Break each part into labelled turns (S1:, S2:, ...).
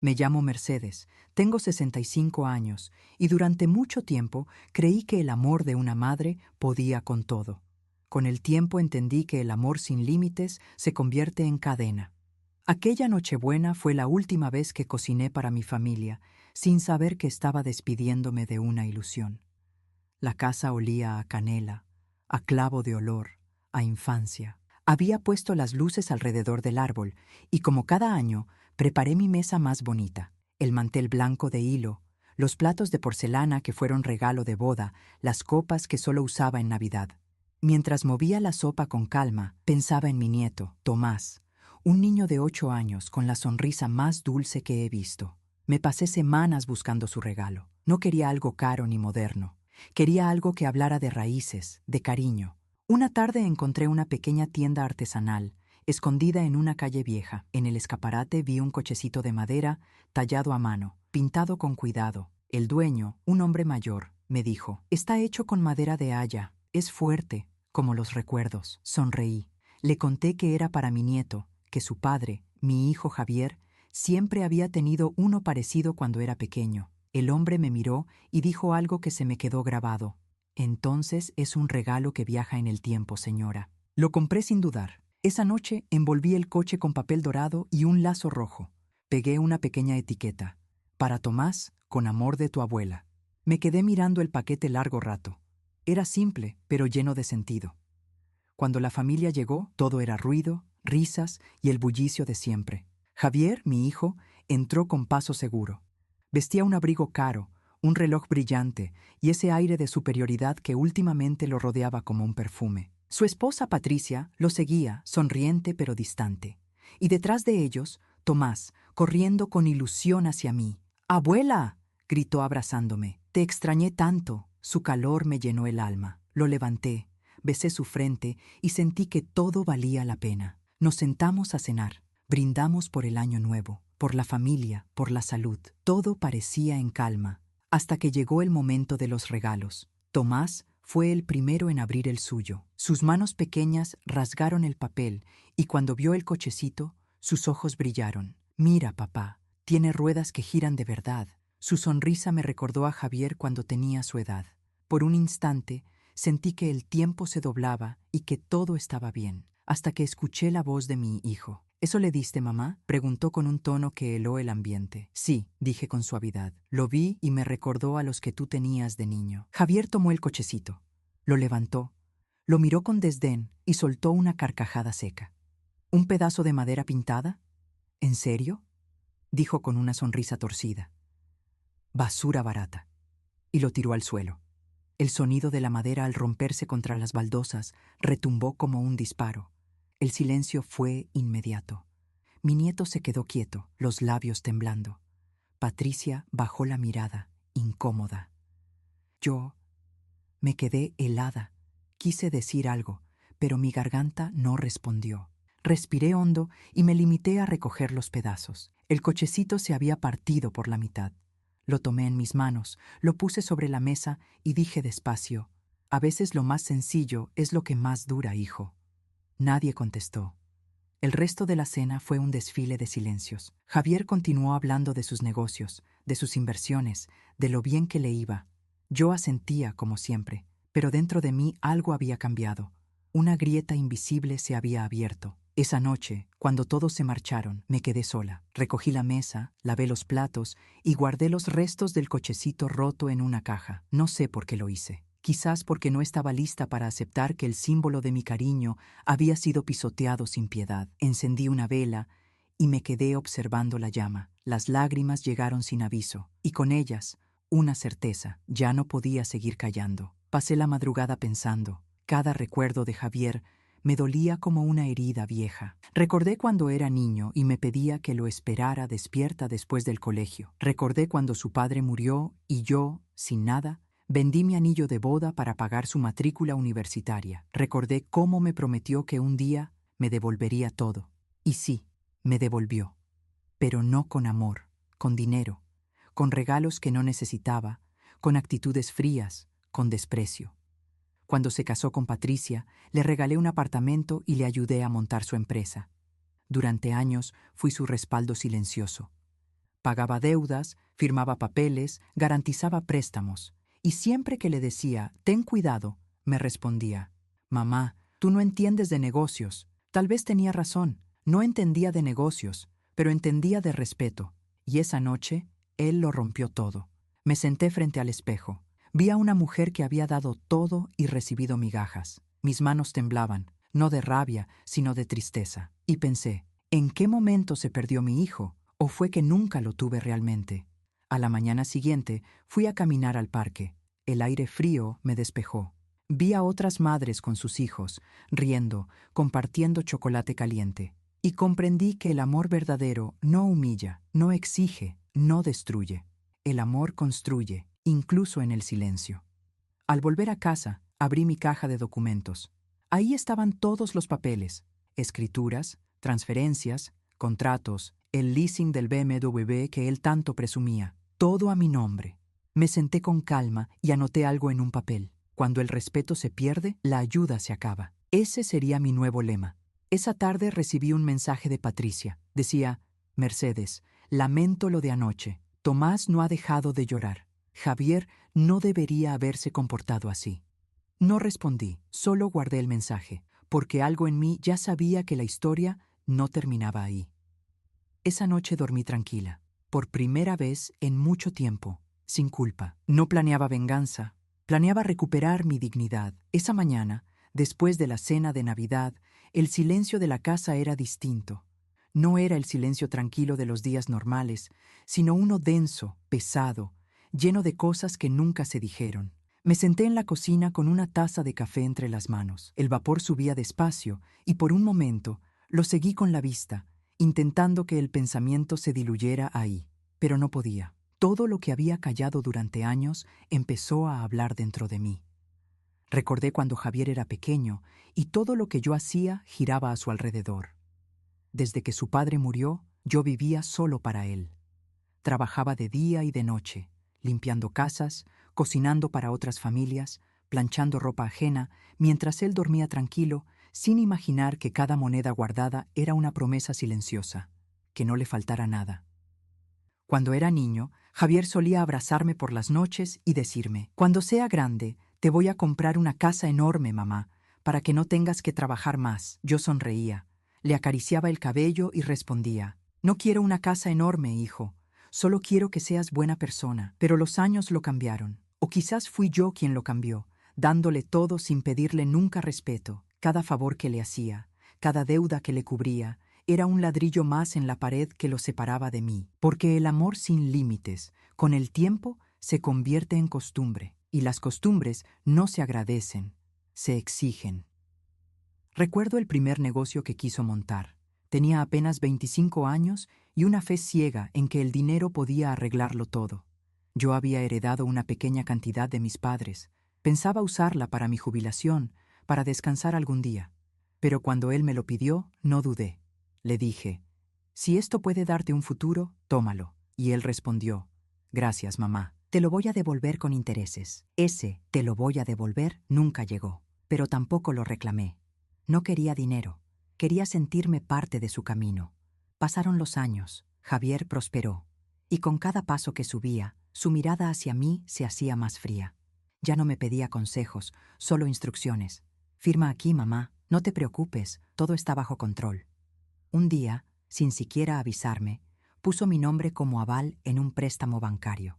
S1: Me llamo Mercedes, tengo 65 años y durante mucho tiempo creí que el amor de una madre podía con todo. Con el tiempo entendí que el amor sin límites se convierte en cadena. Aquella Nochebuena fue la última vez que cociné para mi familia, sin saber que estaba despidiéndome de una ilusión. La casa olía a canela, a clavo de olor, a infancia. Había puesto las luces alrededor del árbol y, como cada año, preparé mi mesa más bonita, el mantel blanco de hilo, los platos de porcelana que fueron regalo de boda, las copas que solo usaba en Navidad. Mientras movía la sopa con calma, pensaba en mi nieto, Tomás, un niño de 8 años con la sonrisa más dulce que he visto. Me pasé semanas buscando su regalo. No quería algo caro ni moderno. Quería algo que hablara de raíces, de cariño. Una tarde encontré una pequeña tienda artesanal, escondida en una calle vieja. En el escaparate vi un cochecito de madera, tallado a mano, pintado con cuidado. El dueño, un hombre mayor, me dijo: «Está hecho con madera de haya, es fuerte, como los recuerdos». Sonreí. Le conté que era para mi nieto, que su padre, mi hijo Javier, siempre había tenido uno parecido cuando era pequeño. El hombre me miró y dijo algo que se me quedó grabado: «Entonces es un regalo que viaja en el tiempo, señora». Lo compré sin dudar. Esa noche envolví el coche con papel dorado y un lazo rojo. Pegué una pequeña etiqueta: «Para Tomás, con amor de tu abuela». Me quedé mirando el paquete largo rato. Era simple, pero lleno de sentido. Cuando la familia llegó, todo era ruido, risas y el bullicio de siempre. Javier, mi hijo, entró con paso seguro. Vestía un abrigo caro, un reloj brillante y ese aire de superioridad que últimamente lo rodeaba como un perfume. Su esposa Patricia lo seguía, sonriente pero distante. Y detrás de ellos, Tomás, corriendo con ilusión hacia mí. «¡Abuela!», gritó abrazándome. «Te extrañé tanto». Su calor me llenó el alma. Lo levanté, besé su frente y sentí que todo valía la pena. Nos sentamos a cenar. Brindamos por el año nuevo, por la familia, por la salud. Todo parecía en calma, hasta que llegó el momento de los regalos. Tomás fue el primero en abrir el suyo. Sus manos pequeñas rasgaron el papel y cuando vio el cochecito, sus ojos brillaron. «Mira, papá, tiene ruedas que giran de verdad». Su sonrisa me recordó a Javier cuando tenía su edad. Por un instante, sentí que el tiempo se doblaba y que todo estaba bien, hasta que escuché la voz de mi hijo. «¿Eso le diste, mamá?», preguntó con un tono que heló el ambiente. «Sí», dije con suavidad. «Lo vi y me recordó a los que tú tenías de niño». Javier tomó el cochecito, lo levantó, lo miró con desdén y soltó una carcajada seca. «¿Un pedazo de madera pintada? ¿En serio?», dijo con una sonrisa torcida. «Basura barata». Y lo tiró al suelo. El sonido de la madera al romperse contra las baldosas retumbó como un disparo. El silencio fue inmediato. Mi nieto se quedó quieto, los labios temblando. Patricia bajó la mirada, incómoda. Yo me quedé helada. Quise decir algo, pero mi garganta no respondió. Respiré hondo y me limité a recoger los pedazos. El cochecito se había partido por la mitad. Lo tomé en mis manos, lo puse sobre la mesa y dije despacio: «A veces lo más sencillo es lo que más dura, hijo». Nadie contestó. El resto de la cena fue un desfile de silencios. Javier continuó hablando de sus negocios, de sus inversiones, de lo bien que le iba. Yo asentía como siempre, pero dentro de mí algo había cambiado. Una grieta invisible se había abierto. Esa noche, cuando todos se marcharon, me quedé sola. Recogí la mesa, lavé los platos y guardé los restos del cochecito roto en una caja. No sé por qué lo hice. Quizás porque no estaba lista para aceptar que el símbolo de mi cariño había sido pisoteado sin piedad. Encendí una vela y me quedé observando la llama. Las lágrimas llegaron sin aviso, y con ellas una certeza: ya no podía seguir callando. Pasé la madrugada pensando. Cada recuerdo de Javier me dolía como una herida vieja. Recordé cuando era niño y me pedía que lo esperara despierta después del colegio. Recordé cuando su padre murió y yo, sin nada, vendí mi anillo de boda para pagar su matrícula universitaria. Recordé cómo me prometió que un día me devolvería todo. Y sí, me devolvió. Pero no con amor, con dinero, con regalos que no necesitaba, con actitudes frías, con desprecio. Cuando se casó con Patricia, le regalé un apartamento y le ayudé a montar su empresa. Durante años fui su respaldo silencioso. Pagaba deudas, firmaba papeles, garantizaba préstamos. Y siempre que le decía, ten cuidado, me respondía, mamá, tú no entiendes de negocios. Tal vez tenía razón, no entendía de negocios, pero entendía de respeto. Y esa noche, él lo rompió todo. Me senté frente al espejo. Vi a una mujer que había dado todo y recibido migajas. Mis manos temblaban, no de rabia, sino de tristeza. Y pensé, ¿en qué momento se perdió mi hijo? ¿O fue que nunca lo tuve realmente? A la mañana siguiente fui a caminar al parque. El aire frío me despejó. Vi a otras madres con sus hijos, riendo, compartiendo chocolate caliente. Y comprendí que el amor verdadero no humilla, no exige, no destruye. El amor construye, incluso en el silencio. Al volver a casa, abrí mi caja de documentos. Ahí estaban todos los papeles, escrituras, transferencias, contratos, el leasing del BMW que él tanto presumía, todo a mi nombre. Me senté con calma y anoté algo en un papel. Cuando el respeto se pierde, la ayuda se acaba. Ese sería mi nuevo lema. Esa tarde recibí un mensaje de Patricia. Decía, Mercedes, lamento lo de anoche. Tomás no ha dejado de llorar. Javier no debería haberse comportado así. No respondí, solo guardé el mensaje, porque algo en mí ya sabía que la historia no terminaba ahí. Esa noche dormí tranquila, por primera vez en mucho tiempo, sin culpa. No planeaba venganza, planeaba recuperar mi dignidad. Esa mañana, después de la cena de Navidad, el silencio de la casa era distinto. No era el silencio tranquilo de los días normales, sino uno denso, pesado, lleno de cosas que nunca se dijeron. Me senté en la cocina con una taza de café entre las manos. El vapor subía despacio y por un momento lo seguí con la vista, intentando que el pensamiento se diluyera ahí, pero no podía. Todo lo que había callado durante años empezó a hablar dentro de mí. Recordé cuando Javier era pequeño y todo lo que yo hacía giraba a su alrededor. Desde que su padre murió, yo vivía solo para él. Trabajaba de día y de noche, limpiando casas, cocinando para otras familias, planchando ropa ajena, mientras él dormía tranquilo, sin imaginar que cada moneda guardada era una promesa silenciosa, que no le faltara nada. Cuando era niño, Javier solía abrazarme por las noches y decirme, «Cuando sea grande, te voy a comprar una casa enorme, mamá, para que no tengas que trabajar más». Yo sonreía, le acariciaba el cabello y respondía, «No quiero una casa enorme, hijo. Solo quiero que seas buena persona». Pero los años lo cambiaron. O quizás fui yo quien lo cambió, dándole todo sin pedirle nunca respeto. Cada favor que le hacía, cada deuda que le cubría, era un ladrillo más en la pared que lo separaba de mí. Porque el amor sin límites, con el tiempo, se convierte en costumbre. Y las costumbres no se agradecen, se exigen. Recuerdo el primer negocio que quiso montar. Tenía apenas 25 años y una fe ciega en que el dinero podía arreglarlo todo. Yo había heredado una pequeña cantidad de mis padres. Pensaba usarla para mi jubilación, para descansar algún día. Pero cuando él me lo pidió, no dudé. Le dije, «Si esto puede darte un futuro, tómalo». Y él respondió, «Gracias, mamá. Te lo voy a devolver con intereses». Ese «te lo voy a devolver» nunca llegó, pero tampoco lo reclamé. No quería dinero, quería sentirme parte de su camino. Pasaron los años, Javier prosperó, y con cada paso que subía, su mirada hacia mí se hacía más fría. Ya no me pedía consejos, solo instrucciones. «Firma aquí, mamá, no te preocupes, todo está bajo control». Un día, sin siquiera avisarme, puso mi nombre como aval en un préstamo bancario.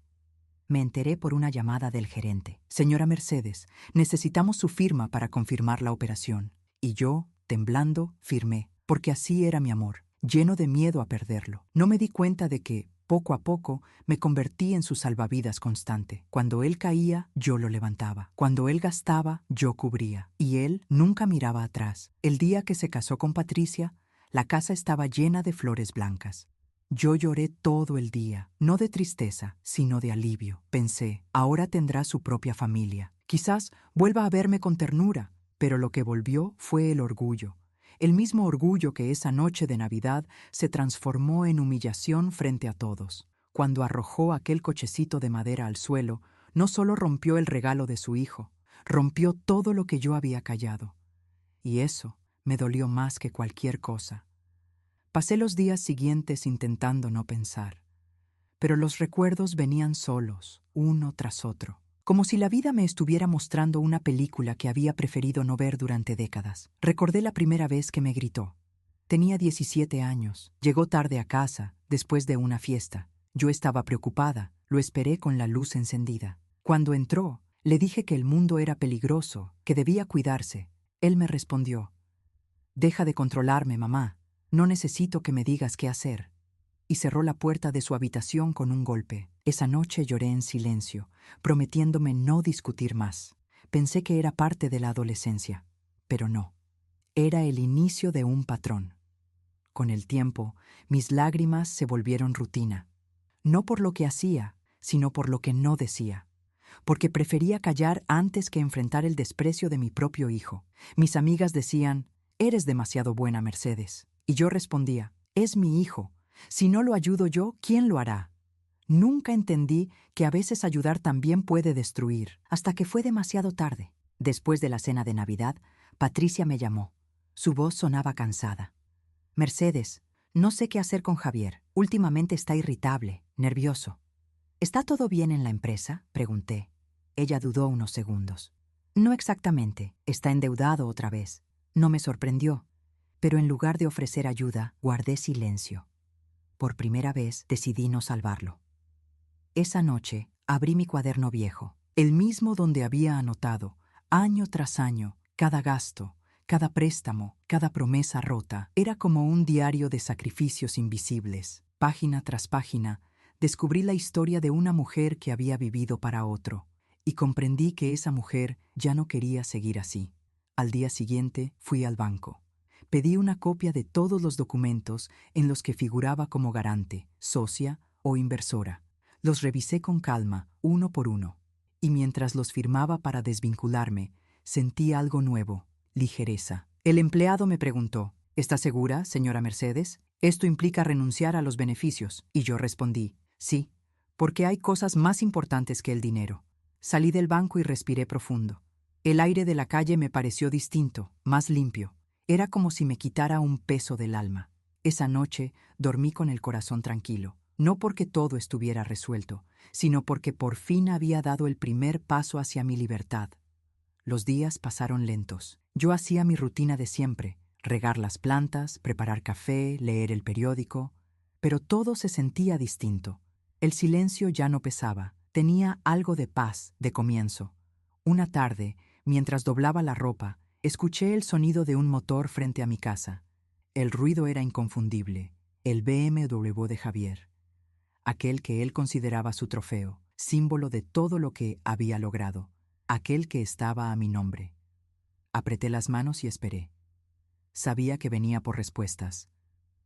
S1: Me enteré por una llamada del gerente. «Señora Mercedes, necesitamos su firma para confirmar la operación». Y yo, temblando, firmé, porque así era mi amor, lleno de miedo a perderlo. No me di cuenta de que, poco a poco, me convertí en su salvavidas constante. Cuando él caía, yo lo levantaba. Cuando él gastaba, yo cubría. Y él nunca miraba atrás. El día que se casó con Patricia, la casa estaba llena de flores blancas. Yo lloré todo el día, no de tristeza, sino de alivio. Pensé, ahora tendrá su propia familia. Quizás vuelva a verme con ternura, pero lo que volvió fue el orgullo. El mismo orgullo que esa noche de Navidad se transformó en humillación frente a todos. Cuando arrojó aquel cochecito de madera al suelo, no solo rompió el regalo de su hijo, rompió todo lo que yo había callado. Y eso me dolió más que cualquier cosa. Pasé los días siguientes intentando no pensar. pero los recuerdos venían solos, uno tras otro, como si la vida me estuviera mostrando una película que había preferido no ver durante décadas. Recordé la primera vez que me gritó. Tenía 17 años. Llegó tarde a casa, después de una fiesta. Yo estaba preocupada, lo esperé con la luz encendida. Cuando entró, le dije que el mundo era peligroso, que debía cuidarse. Él me respondió: «Deja de controlarme, mamá. No necesito que me digas qué hacer». Y cerró la puerta de su habitación con un golpe. Esa noche lloré en silencio, prometiéndome no discutir más. Pensé que era parte de la adolescencia, pero no. Era el inicio de un patrón. Con el tiempo, mis lágrimas se volvieron rutina. No por lo que hacía, sino por lo que no decía. Porque prefería callar antes que enfrentar el desprecio de mi propio hijo. Mis amigas decían: «Eres demasiado buena, Mercedes». Y yo respondía: «Es mi hijo. Si no lo ayudo yo, ¿quién lo hará?». Nunca entendí que a veces ayudar también puede destruir, hasta que fue demasiado tarde. Después de la cena de Navidad, Patricia me llamó. Su voz sonaba cansada. «Mercedes, no sé qué hacer con Javier. Últimamente está irritable, nervioso». «¿Está todo bien en la empresa?», pregunté. Ella dudó unos segundos. «No exactamente. Está endeudado otra vez». No me sorprendió, pero en lugar de ofrecer ayuda, guardé silencio. Por primera vez decidí no salvarlo. Esa noche abrí mi cuaderno viejo, el mismo donde había anotado, año tras año, cada gasto, cada préstamo, cada promesa rota. Era como un diario de sacrificios invisibles. Página tras página, descubrí la historia de una mujer que había vivido para otro, y comprendí que esa mujer ya no quería seguir así. Al día siguiente fui al banco. Pedí una copia de todos los documentos en los que figuraba como garante, socia o inversora. Los revisé con calma, uno por uno, y mientras los firmaba para desvincularme, sentí algo nuevo: ligereza. El empleado me preguntó: «¿Está segura, señora Mercedes? Esto implica renunciar a los beneficios». Y yo respondí: «Sí, porque hay cosas más importantes que el dinero». Salí del banco y respiré profundo. El aire de la calle me pareció distinto, más limpio. Era como si me quitara un peso del alma. Esa noche dormí con el corazón tranquilo, no porque todo estuviera resuelto, sino porque por fin había dado el primer paso hacia mi libertad. Los días pasaron lentos. Yo hacía mi rutina de siempre: regar las plantas, preparar café, leer el periódico. Pero todo se sentía distinto. El silencio ya no pesaba. Tenía algo de paz, de comienzo. Una tarde, mientras doblaba la ropa, escuché el sonido de un motor frente a mi casa. El ruido era inconfundible: el BMW de Javier. Aquel que él consideraba su trofeo, símbolo de todo lo que había logrado. Aquel que estaba a mi nombre. Apreté las manos y esperé. Sabía que venía por respuestas.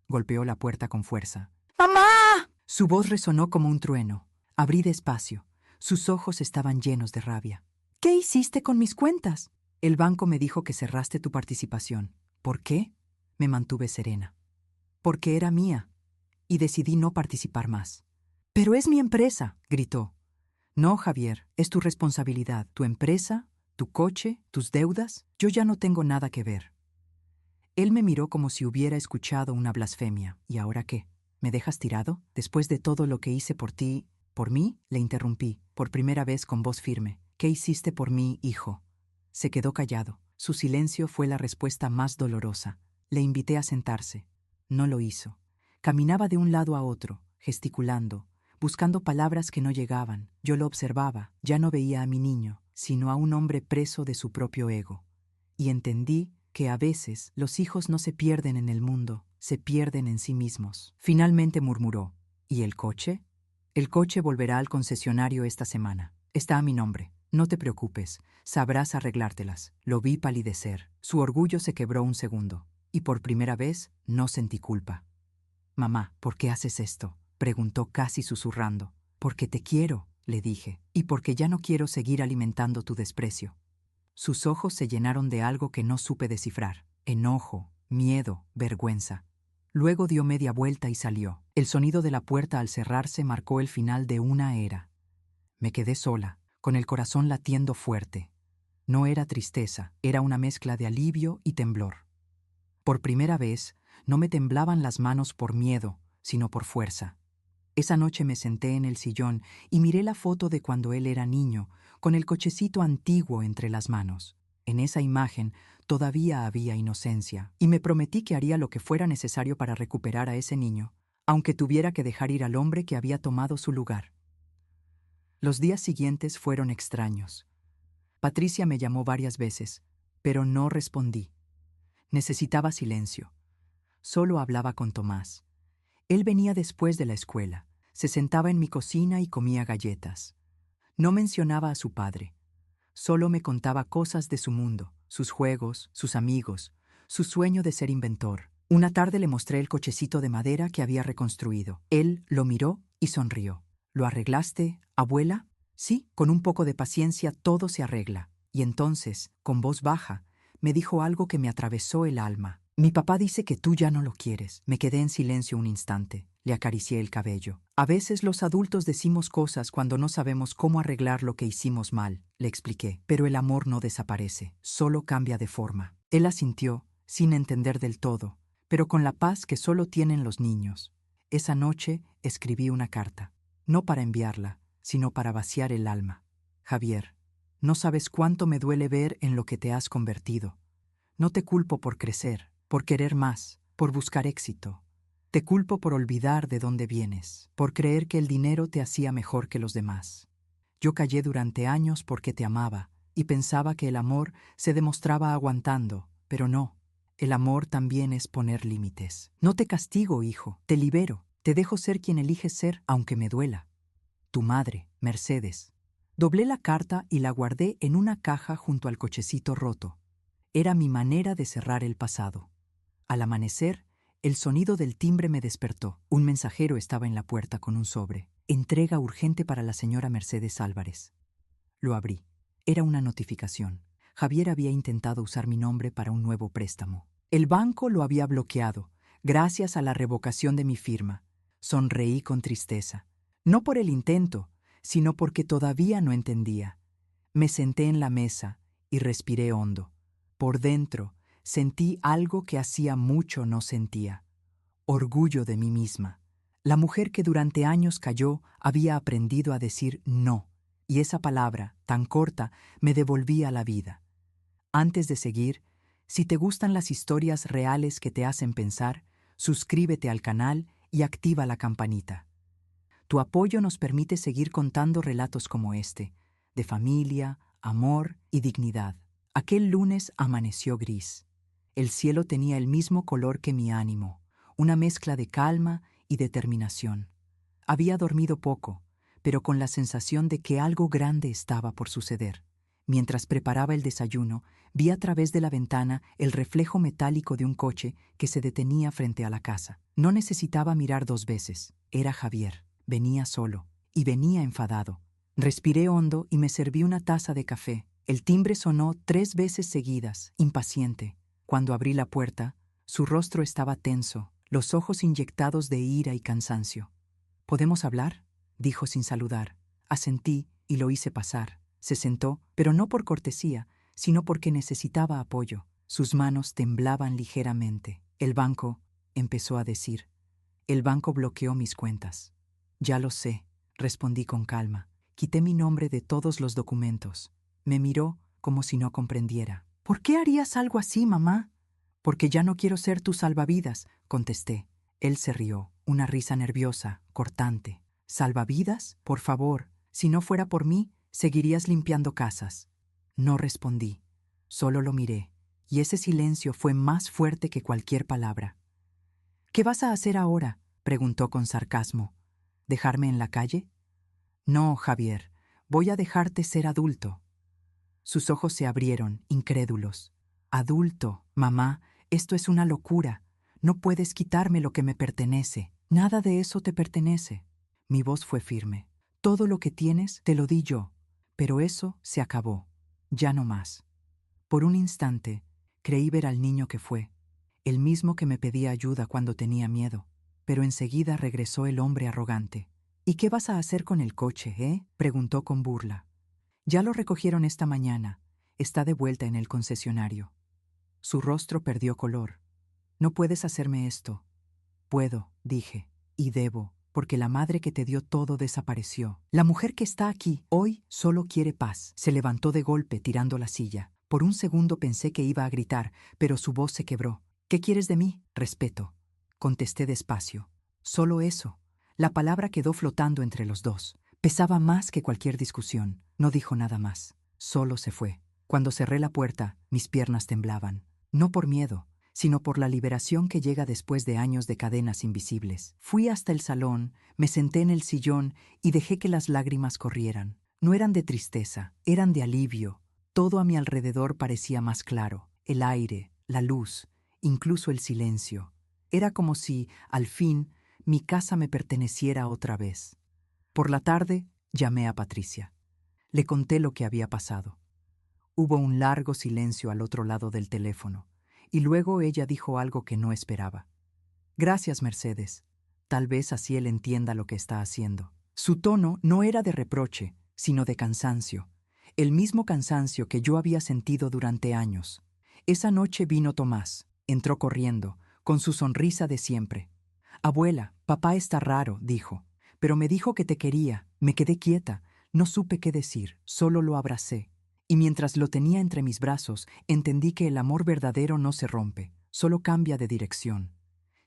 S1: Golpeó la puerta con fuerza. «¡Mamá!». Su voz resonó como un trueno. Abrí despacio. Sus ojos estaban llenos de rabia. «¿Qué hiciste con mis cuentas?». «El banco me dijo que cerraste tu participación». «¿Por qué?». Me mantuve serena. «Porque era mía, y decidí no participar más». «Pero es mi empresa», gritó. «No, Javier, es tu responsabilidad, tu empresa, tu coche, tus deudas. Yo ya no tengo nada que ver». Él me miró como si hubiera escuchado una blasfemia. «¿Y ahora qué? ¿Me dejas tirado? Después de todo lo que hice por ti, por mí», le interrumpí, por primera vez con voz firme. «¿Qué hiciste por mí, hijo?». Se quedó callado. Su silencio fue la respuesta más dolorosa. Le invité a sentarse. No lo hizo. Caminaba de un lado a otro, gesticulando, buscando palabras que no llegaban. Yo lo observaba. Ya no veía a mi niño, sino a un hombre preso de su propio ego. Y entendí que a veces los hijos no se pierden en el mundo, se pierden en sí mismos. Finalmente murmuró: «¿Y el coche?». «El coche volverá al concesionario esta semana. Está a mi nombre. No te preocupes, sabrás arreglártelas». Lo vi palidecer. Su orgullo se quebró un segundo, y por primera vez no sentí culpa. «Mamá, ¿por qué haces esto?», preguntó casi susurrando. «Porque te quiero», le dije, «y porque ya no quiero seguir alimentando tu desprecio». Sus ojos se llenaron de algo que no supe descifrar: enojo, miedo, vergüenza. Luego dio media vuelta y salió. El sonido de la puerta al cerrarse marcó el final de una era. Me quedé sola, con el corazón latiendo fuerte. No era tristeza, era una mezcla de alivio y temblor. Por primera vez, no me temblaban las manos por miedo, sino por fuerza. Esa noche me senté en el sillón y miré la foto de cuando él era niño, con el cochecito antiguo entre las manos. En esa imagen todavía había inocencia, y me prometí que haría lo que fuera necesario para recuperar a ese niño, aunque tuviera que dejar ir al hombre que había tomado su lugar. Los días siguientes fueron extraños. Patricia me llamó varias veces, pero no respondí. Necesitaba silencio. Solo hablaba con Tomás. Él venía después de la escuela, se sentaba en mi cocina y comía galletas. No mencionaba a su padre. Solo me contaba cosas de su mundo, sus juegos, sus amigos, su sueño de ser inventor. Una tarde le mostré el cochecito de madera que había reconstruido. Él lo miró y sonrió. ¿Lo arreglaste, abuela? Sí, con un poco de paciencia todo se arregla. Y entonces, con voz baja, me dijo algo que me atravesó el alma. Mi papá dice que tú ya no lo quieres. Me quedé en silencio un instante. Le acaricié el cabello. A veces los adultos decimos cosas cuando no sabemos cómo arreglar lo que hicimos mal, le expliqué. Pero el amor no desaparece, solo cambia de forma. Él asintió, sin entender del todo, pero con la paz que solo tienen los niños. Esa noche escribí una carta, no para enviarla, sino para vaciar el alma. Javier, no sabes cuánto me duele ver en lo que te has convertido. No te culpo por crecer, por querer más, por buscar éxito. Te culpo por olvidar de dónde vienes, por creer que el dinero te hacía mejor que los demás. Yo callé durante años porque te amaba y pensaba que el amor se demostraba aguantando, pero no. El amor también es poner límites. No te castigo, hijo, te libero, te dejo ser quien eliges ser, aunque me duela. Tu madre, Mercedes. Doblé la carta y la guardé en una caja junto al cochecito roto. Era mi manera de cerrar el pasado. Al amanecer, el sonido del timbre me despertó. Un mensajero estaba en la puerta con un sobre. Entrega urgente para la señora Mercedes Álvarez. Lo abrí. Era una notificación. Javier había intentado usar mi nombre para un nuevo préstamo. El banco lo había bloqueado, gracias a la revocación de mi firma. Sonreí con tristeza. No por el intento, sino porque todavía no entendía. Me senté en la mesa y respiré hondo. Por dentro, sentí algo que hacía mucho no sentía. Orgullo de mí misma. La mujer que durante años calló había aprendido a decir no, y esa palabra, tan corta, me devolvía a la vida. Antes de seguir, si te gustan las historias reales que te hacen pensar, suscríbete al canal y activa la campanita. Tu apoyo nos permite seguir contando relatos como este, de familia, amor y dignidad. Aquel lunes amaneció gris. El cielo tenía el mismo color que mi ánimo, una mezcla de calma y determinación. Había dormido poco, pero con la sensación de que algo grande estaba por suceder. Mientras preparaba el desayuno, vi a través de la ventana el reflejo metálico de un coche que se detenía frente a la casa. No necesitaba mirar dos veces. Era Javier. Venía solo, y venía enfadado. Respiré hondo y me serví una taza de café. El timbre sonó 3 veces seguidas, impaciente. Cuando abrí la puerta, su rostro estaba tenso, los ojos inyectados de ira y cansancio. ¿Podemos hablar?, dijo sin saludar. Asentí y lo hice pasar. Se sentó, pero no por cortesía, sino porque necesitaba apoyo. Sus manos temblaban ligeramente. El banco, empezó a decir. El banco bloqueó mis cuentas. Ya lo sé, respondí con calma. Quité mi nombre de todos los documentos. Me miró como si no comprendiera. ¿Por qué harías algo así, mamá? Porque ya no quiero ser tu salvavidas, contesté. Él se rió, una risa nerviosa, cortante. ¿Salvavidas? Por favor, si no fuera por mí, seguirías limpiando casas. No respondí, solo lo miré, y ese silencio fue más fuerte que cualquier palabra. ¿Qué vas a hacer ahora?, preguntó con sarcasmo. ¿Dejarme en la calle? No, Javier, voy a dejarte ser adulto. Sus ojos se abrieron, incrédulos. Adulto, mamá, esto es una locura. No puedes quitarme lo que me pertenece. Nada de eso te pertenece. Mi voz fue firme. Todo lo que tienes te lo di yo, pero eso se acabó. Ya no más. Por un instante, creí ver al niño que fue, el mismo que me pedía ayuda cuando tenía miedo, pero enseguida regresó el hombre arrogante. ¿Y qué vas a hacer con el coche, preguntó con burla. Ya lo recogieron esta mañana. Está de vuelta en el concesionario. Su rostro perdió color. No puedes hacerme esto. Puedo, dije, y debo. porque la madre que te dio todo desapareció. La mujer que está aquí hoy solo quiere paz. Se levantó de golpe tirando la silla. Por un segundo pensé que iba a gritar, pero su voz se quebró. ¿Qué quieres de mí? Respeto. Contesté despacio. Solo eso. La palabra quedó flotando entre los dos. Pesaba más que cualquier discusión. No dijo nada más. Solo se fue. Cuando cerré la puerta, mis piernas temblaban. No por miedo, sino por la liberación que llega después de años de cadenas invisibles. Fui hasta el salón, me senté en el sillón y dejé que las lágrimas corrieran. No eran de tristeza, eran de alivio. Todo a mi alrededor parecía más claro. El aire, la luz, incluso el silencio. Era como si, al fin, mi casa me perteneciera otra vez. Por la tarde, llamé a Patricia. Le conté lo que había pasado. Hubo un largo silencio al otro lado del teléfono, y luego ella dijo algo que no esperaba. Gracias, Mercedes. Tal vez así él entienda lo que está haciendo. Su tono no era de reproche, sino de cansancio. El mismo cansancio que yo había sentido durante años. Esa noche vino Tomás. Entró corriendo, con su sonrisa de siempre. Abuela, papá está raro, dijo. Pero me dijo que te quería. Me quedé quieta. No supe qué decir, solo lo abracé. Y mientras lo tenía entre mis brazos, entendí que el amor verdadero no se rompe, solo cambia de dirección.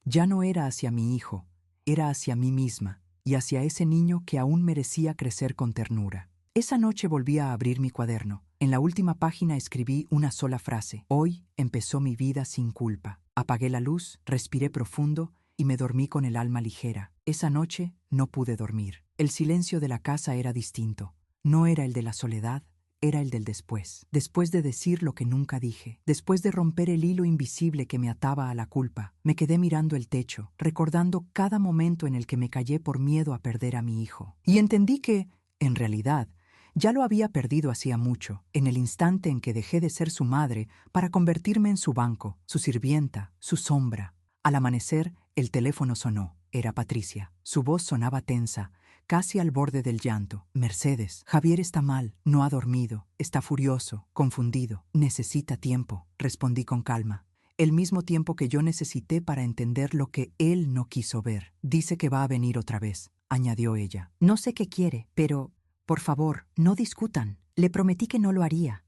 S1: Ya no era hacia mi hijo, era hacia mí misma y hacia ese niño que aún merecía crecer con ternura. Esa noche volví a abrir mi cuaderno. En la última página escribí una sola frase. Hoy empezó mi vida sin culpa. Apagué la luz, respiré profundo y me dormí con el alma ligera. Esa noche no pude dormir. El silencio de la casa era distinto. No era el de la soledad, era el del después. Después de decir lo que nunca dije, después de romper el hilo invisible que me ataba a la culpa, me quedé mirando el techo, recordando cada momento en el que me callé por miedo a perder a mi hijo. Y entendí que, en realidad, ya lo había perdido hacía mucho, en el instante en que dejé de ser su madre para convertirme en su banco, su sirvienta, su sombra. Al amanecer, el teléfono sonó. Era Patricia. Su voz sonaba tensa, casi al borde del llanto. Mercedes, Javier está mal, no ha dormido, está furioso, confundido, necesita tiempo, respondí con calma. El mismo tiempo que yo necesité para entender lo que él no quiso ver. Dice que va a venir otra vez, añadió ella. No sé qué quiere, pero, por favor, no discutan. Le prometí que no lo haría.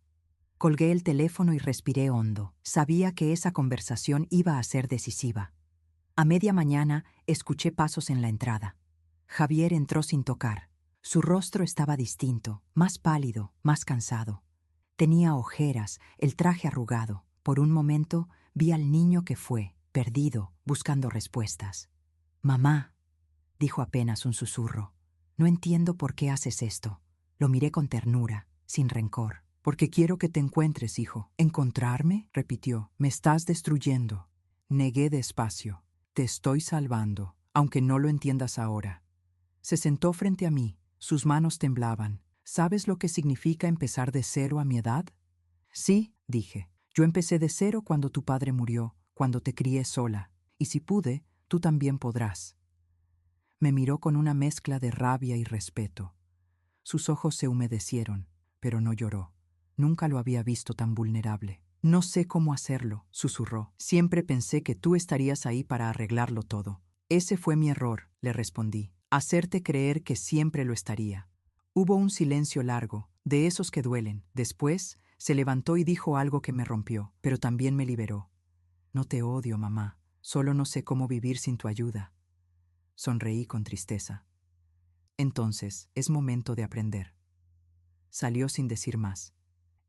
S1: Colgué el teléfono y respiré hondo. Sabía que esa conversación iba a ser decisiva. A media mañana escuché pasos en la entrada. Javier entró sin tocar. Su rostro estaba distinto, más pálido, más cansado. Tenía ojeras, el traje arrugado. Por un momento vi al niño que fue, perdido, buscando respuestas. «Mamá», dijo apenas un susurro, «no entiendo por qué haces esto». Lo miré con ternura, sin rencor. «Porque quiero que te encuentres, hijo». «¿Encontrarme?», repitió. «Me estás destruyendo». Negué despacio. «Te estoy salvando, aunque no lo entiendas ahora». Se sentó frente a mí. Sus manos temblaban. «¿Sabes lo que significa empezar de cero a mi edad?» «Sí», dije. «Yo empecé de cero cuando tu padre murió, cuando te crié sola. Y si pude, tú también podrás». Me miró con una mezcla de rabia y respeto. Sus ojos se humedecieron, pero no lloró. Nunca lo había visto tan vulnerable. «No sé cómo hacerlo», susurró. «Siempre pensé que tú estarías ahí para arreglarlo todo». «Ese fue mi error», le respondí. «Hacerte creer que siempre lo estaría». Hubo un silencio largo, de esos que duelen. Después, se levantó y dijo algo que me rompió, pero también me liberó. «No te odio, mamá. Solo no sé cómo vivir sin tu ayuda». Sonreí con tristeza. «Entonces, es momento de aprender». Salió sin decir más.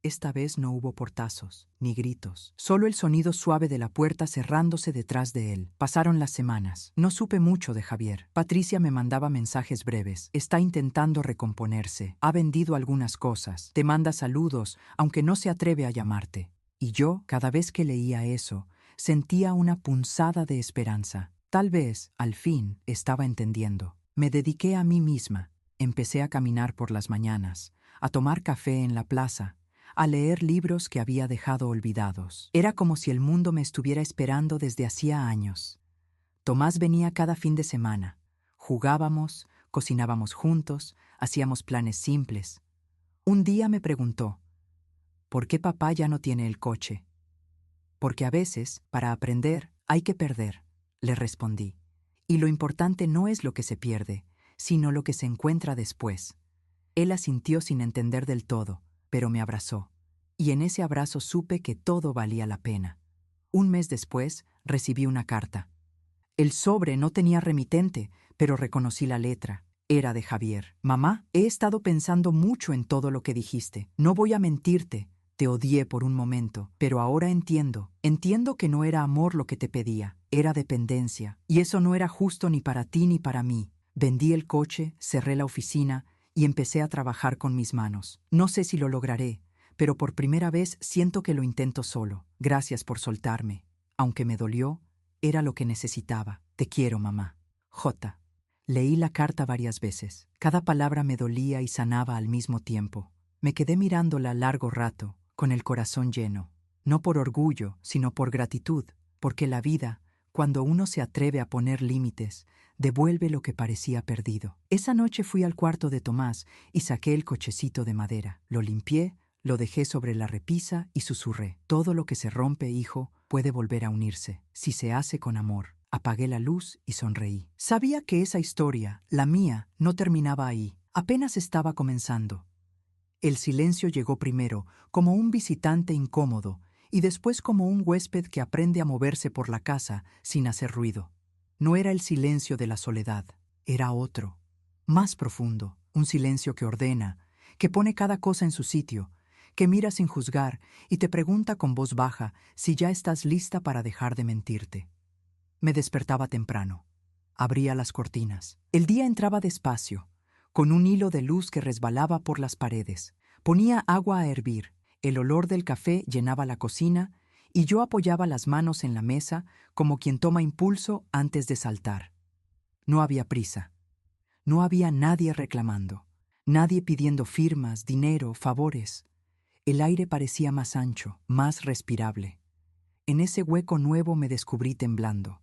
S1: Esta vez no hubo portazos, ni gritos, solo el sonido suave de la puerta cerrándose detrás de él. Pasaron las semanas. No supe mucho de Javier. Patricia me mandaba mensajes breves. «Está intentando recomponerse. Ha vendido algunas cosas. Te manda saludos, aunque no se atreve a llamarte». Y yo, cada vez que leía eso, sentía una punzada de esperanza. Tal vez, al fin, estaba entendiendo. Me dediqué a mí misma. Empecé a caminar por las mañanas, a tomar café en la plaza, a leer libros que había dejado olvidados. Era como si el mundo me estuviera esperando desde hacía años. Tomás venía cada fin de semana. Jugábamos, cocinábamos juntos, hacíamos planes simples. Un día me preguntó, «¿Por qué papá ya no tiene el coche?» «Porque a veces, para aprender, hay que perder», le respondí. Y lo importante no es lo que se pierde, sino lo que se encuentra después. Él asintió sin entender del todo, pero me abrazó. Y en ese abrazo supe que todo valía la pena. Un mes después, recibí una carta. El sobre no tenía remitente, pero reconocí la letra. Era de Javier. Mamá, he estado pensando mucho en todo lo que dijiste. No voy a mentirte. Te odié por un momento, pero ahora entiendo. Entiendo que no era amor lo que te pedía, era dependencia. Y eso no era justo ni para ti ni para mí. Vendí el coche, cerré la oficina y empecé a trabajar con mis manos. No sé si lo lograré, pero por primera vez siento que lo intento solo. Gracias por soltarme. Aunque me dolió, era lo que necesitaba. Te quiero, mamá. J. Leí la carta varias veces. Cada palabra me dolía y sanaba al mismo tiempo. Me quedé mirándola largo rato, con el corazón lleno. No por orgullo, sino por gratitud, porque la vida, cuando uno se atreve a poner límites, devuelve lo que parecía perdido. Esa noche fui al cuarto de Tomás y saqué el cochecito de madera. Lo limpié, lo dejé sobre la repisa y susurré. Todo lo que se rompe, hijo, puede volver a unirse, si se hace con amor. Apagué la luz y sonreí. Sabía que esa historia, la mía, no terminaba ahí. Apenas estaba comenzando. El silencio llegó primero, como un visitante incómodo, y después como un huésped que aprende a moverse por la casa sin hacer ruido. No era el silencio de la soledad, era otro, más profundo, un silencio que ordena, que pone cada cosa en su sitio, que mira sin juzgar y te pregunta con voz baja si ya estás lista para dejar de mentirte. Me despertaba temprano. Abría las cortinas. El día entraba despacio, con un hilo de luz que resbalaba por las paredes. Ponía agua a hervir, el olor del café llenaba la cocina y yo apoyaba las manos en la mesa como quien toma impulso antes de saltar. No había prisa. No había nadie reclamando, nadie pidiendo firmas, dinero, favores. El aire parecía más ancho, más respirable. En ese hueco nuevo me descubrí temblando.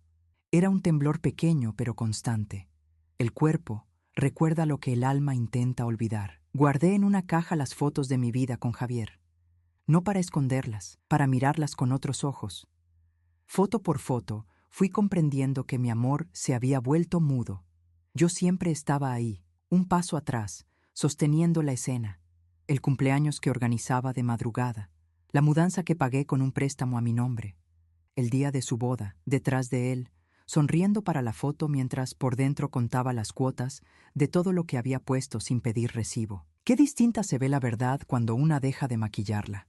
S1: Era un temblor pequeño pero constante. El cuerpo recuerda lo que el alma intenta olvidar. Guardé en una caja las fotos de mi vida con Javier. No para esconderlas, para mirarlas con otros ojos. Foto por foto, fui comprendiendo que mi amor se había vuelto mudo. Yo siempre estaba ahí, un paso atrás, sosteniendo la escena. El cumpleaños que organizaba de madrugada, la mudanza que pagué con un préstamo a mi nombre, el día de su boda, detrás de él, sonriendo para la foto mientras por dentro contaba las cuotas de todo lo que había puesto sin pedir recibo. Qué distinta se ve la verdad cuando una deja de maquillarla.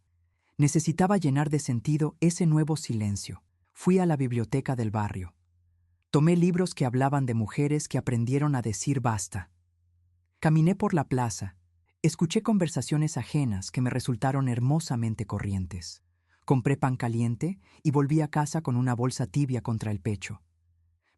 S1: Necesitaba llenar de sentido ese nuevo silencio. Fui a la biblioteca del barrio. Tomé libros que hablaban de mujeres que aprendieron a decir basta. Caminé por la plaza. Escuché conversaciones ajenas que me resultaron hermosamente corrientes. Compré pan caliente y volví a casa con una bolsa tibia contra el pecho.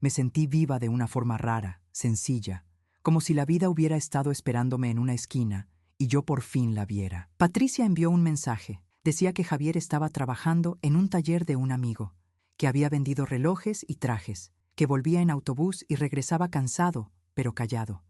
S1: Me sentí viva de una forma rara, sencilla, como si la vida hubiera estado esperándome en una esquina y yo por fin la viera. Patricia envió un mensaje. Decía que Javier estaba trabajando en un taller de un amigo, que había vendido relojes y trajes, que volvía en autobús y regresaba cansado, pero callado.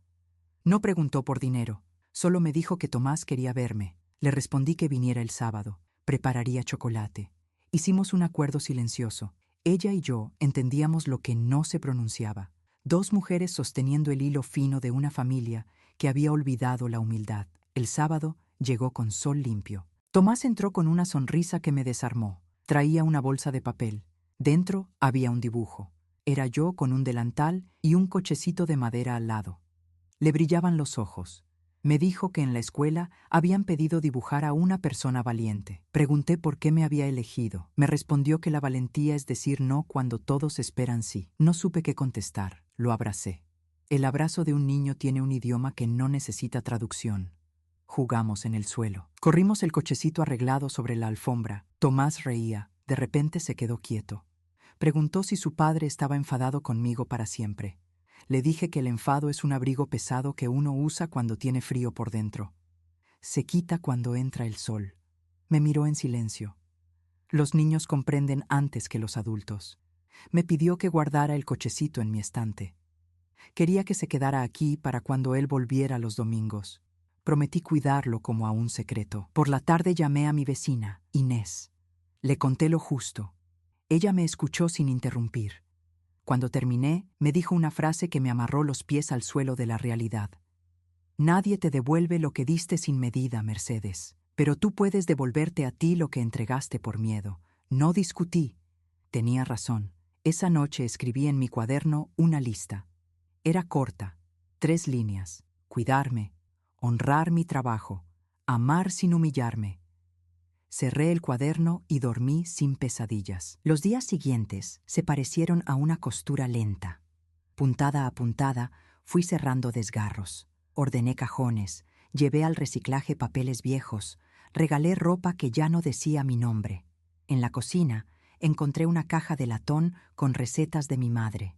S1: No preguntó por dinero, solo me dijo que Tomás quería verme. Le respondí que viniera el sábado. Prepararía chocolate. Hicimos un acuerdo silencioso. Ella y yo entendíamos lo que no se pronunciaba. Dos mujeres sosteniendo el hilo fino de una familia que había olvidado la humildad. El sábado llegó con sol limpio. Tomás entró con una sonrisa que me desarmó. Traía una bolsa de papel. Dentro había un dibujo. Era yo con un delantal y un cochecito de madera al lado. Le brillaban los ojos. Me dijo que en la escuela habían pedido dibujar a una persona valiente. Pregunté por qué me había elegido. Me respondió que la valentía es decir no cuando todos esperan sí. No supe qué contestar. Lo abracé. El abrazo de un niño tiene un idioma que no necesita traducción. Jugamos en el suelo. Corrimos el cochecito arreglado sobre la alfombra. Tomás reía. De repente se quedó quieto. Preguntó si su padre estaba enfadado conmigo para siempre. Le dije que el enfado es un abrigo pesado que uno usa cuando tiene frío por dentro. Se quita cuando entra el sol. Me miró en silencio. Los niños comprenden antes que los adultos. Me pidió que guardara el cochecito en mi estante. Quería que se quedara aquí para cuando él volviera los domingos. Prometí cuidarlo como a un secreto. Por la tarde llamé a mi vecina, Inés. Le conté lo justo. Ella me escuchó sin interrumpir. Cuando terminé, me dijo una frase que me amarró los pies al suelo de la realidad. Nadie te devuelve lo que diste sin medida, Mercedes, pero tú puedes devolverte a ti lo que entregaste por miedo. No discutí. Tenía razón. Esa noche escribí en mi cuaderno una lista. Era corta, 3 líneas. Cuidarme, honrar mi trabajo, amar sin humillarme. Cerré el cuaderno y dormí sin pesadillas. Los días siguientes se parecieron a una costura lenta. Puntada a puntada, fui cerrando desgarros. Ordené cajones, llevé al reciclaje papeles viejos, regalé ropa que ya no decía mi nombre. En la cocina encontré una caja de latón con recetas de mi madre.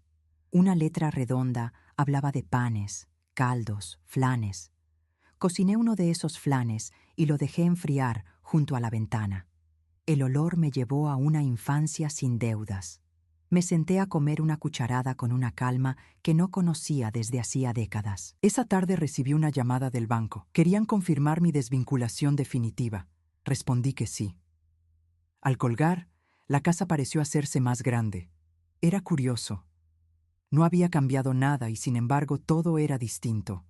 S1: Una letra redonda hablaba de panes, caldos, flanes. Cociné uno de esos flanes y lo dejé enfriar junto a la ventana. El olor me llevó a una infancia sin deudas. Me senté a comer una cucharada con una calma que no conocía desde hacía décadas. Esa tarde recibí una llamada del banco. Querían confirmar mi desvinculación definitiva. Respondí que sí. Al colgar, la casa pareció hacerse más grande. Era curioso. No había cambiado nada y sin embargo todo era distinto.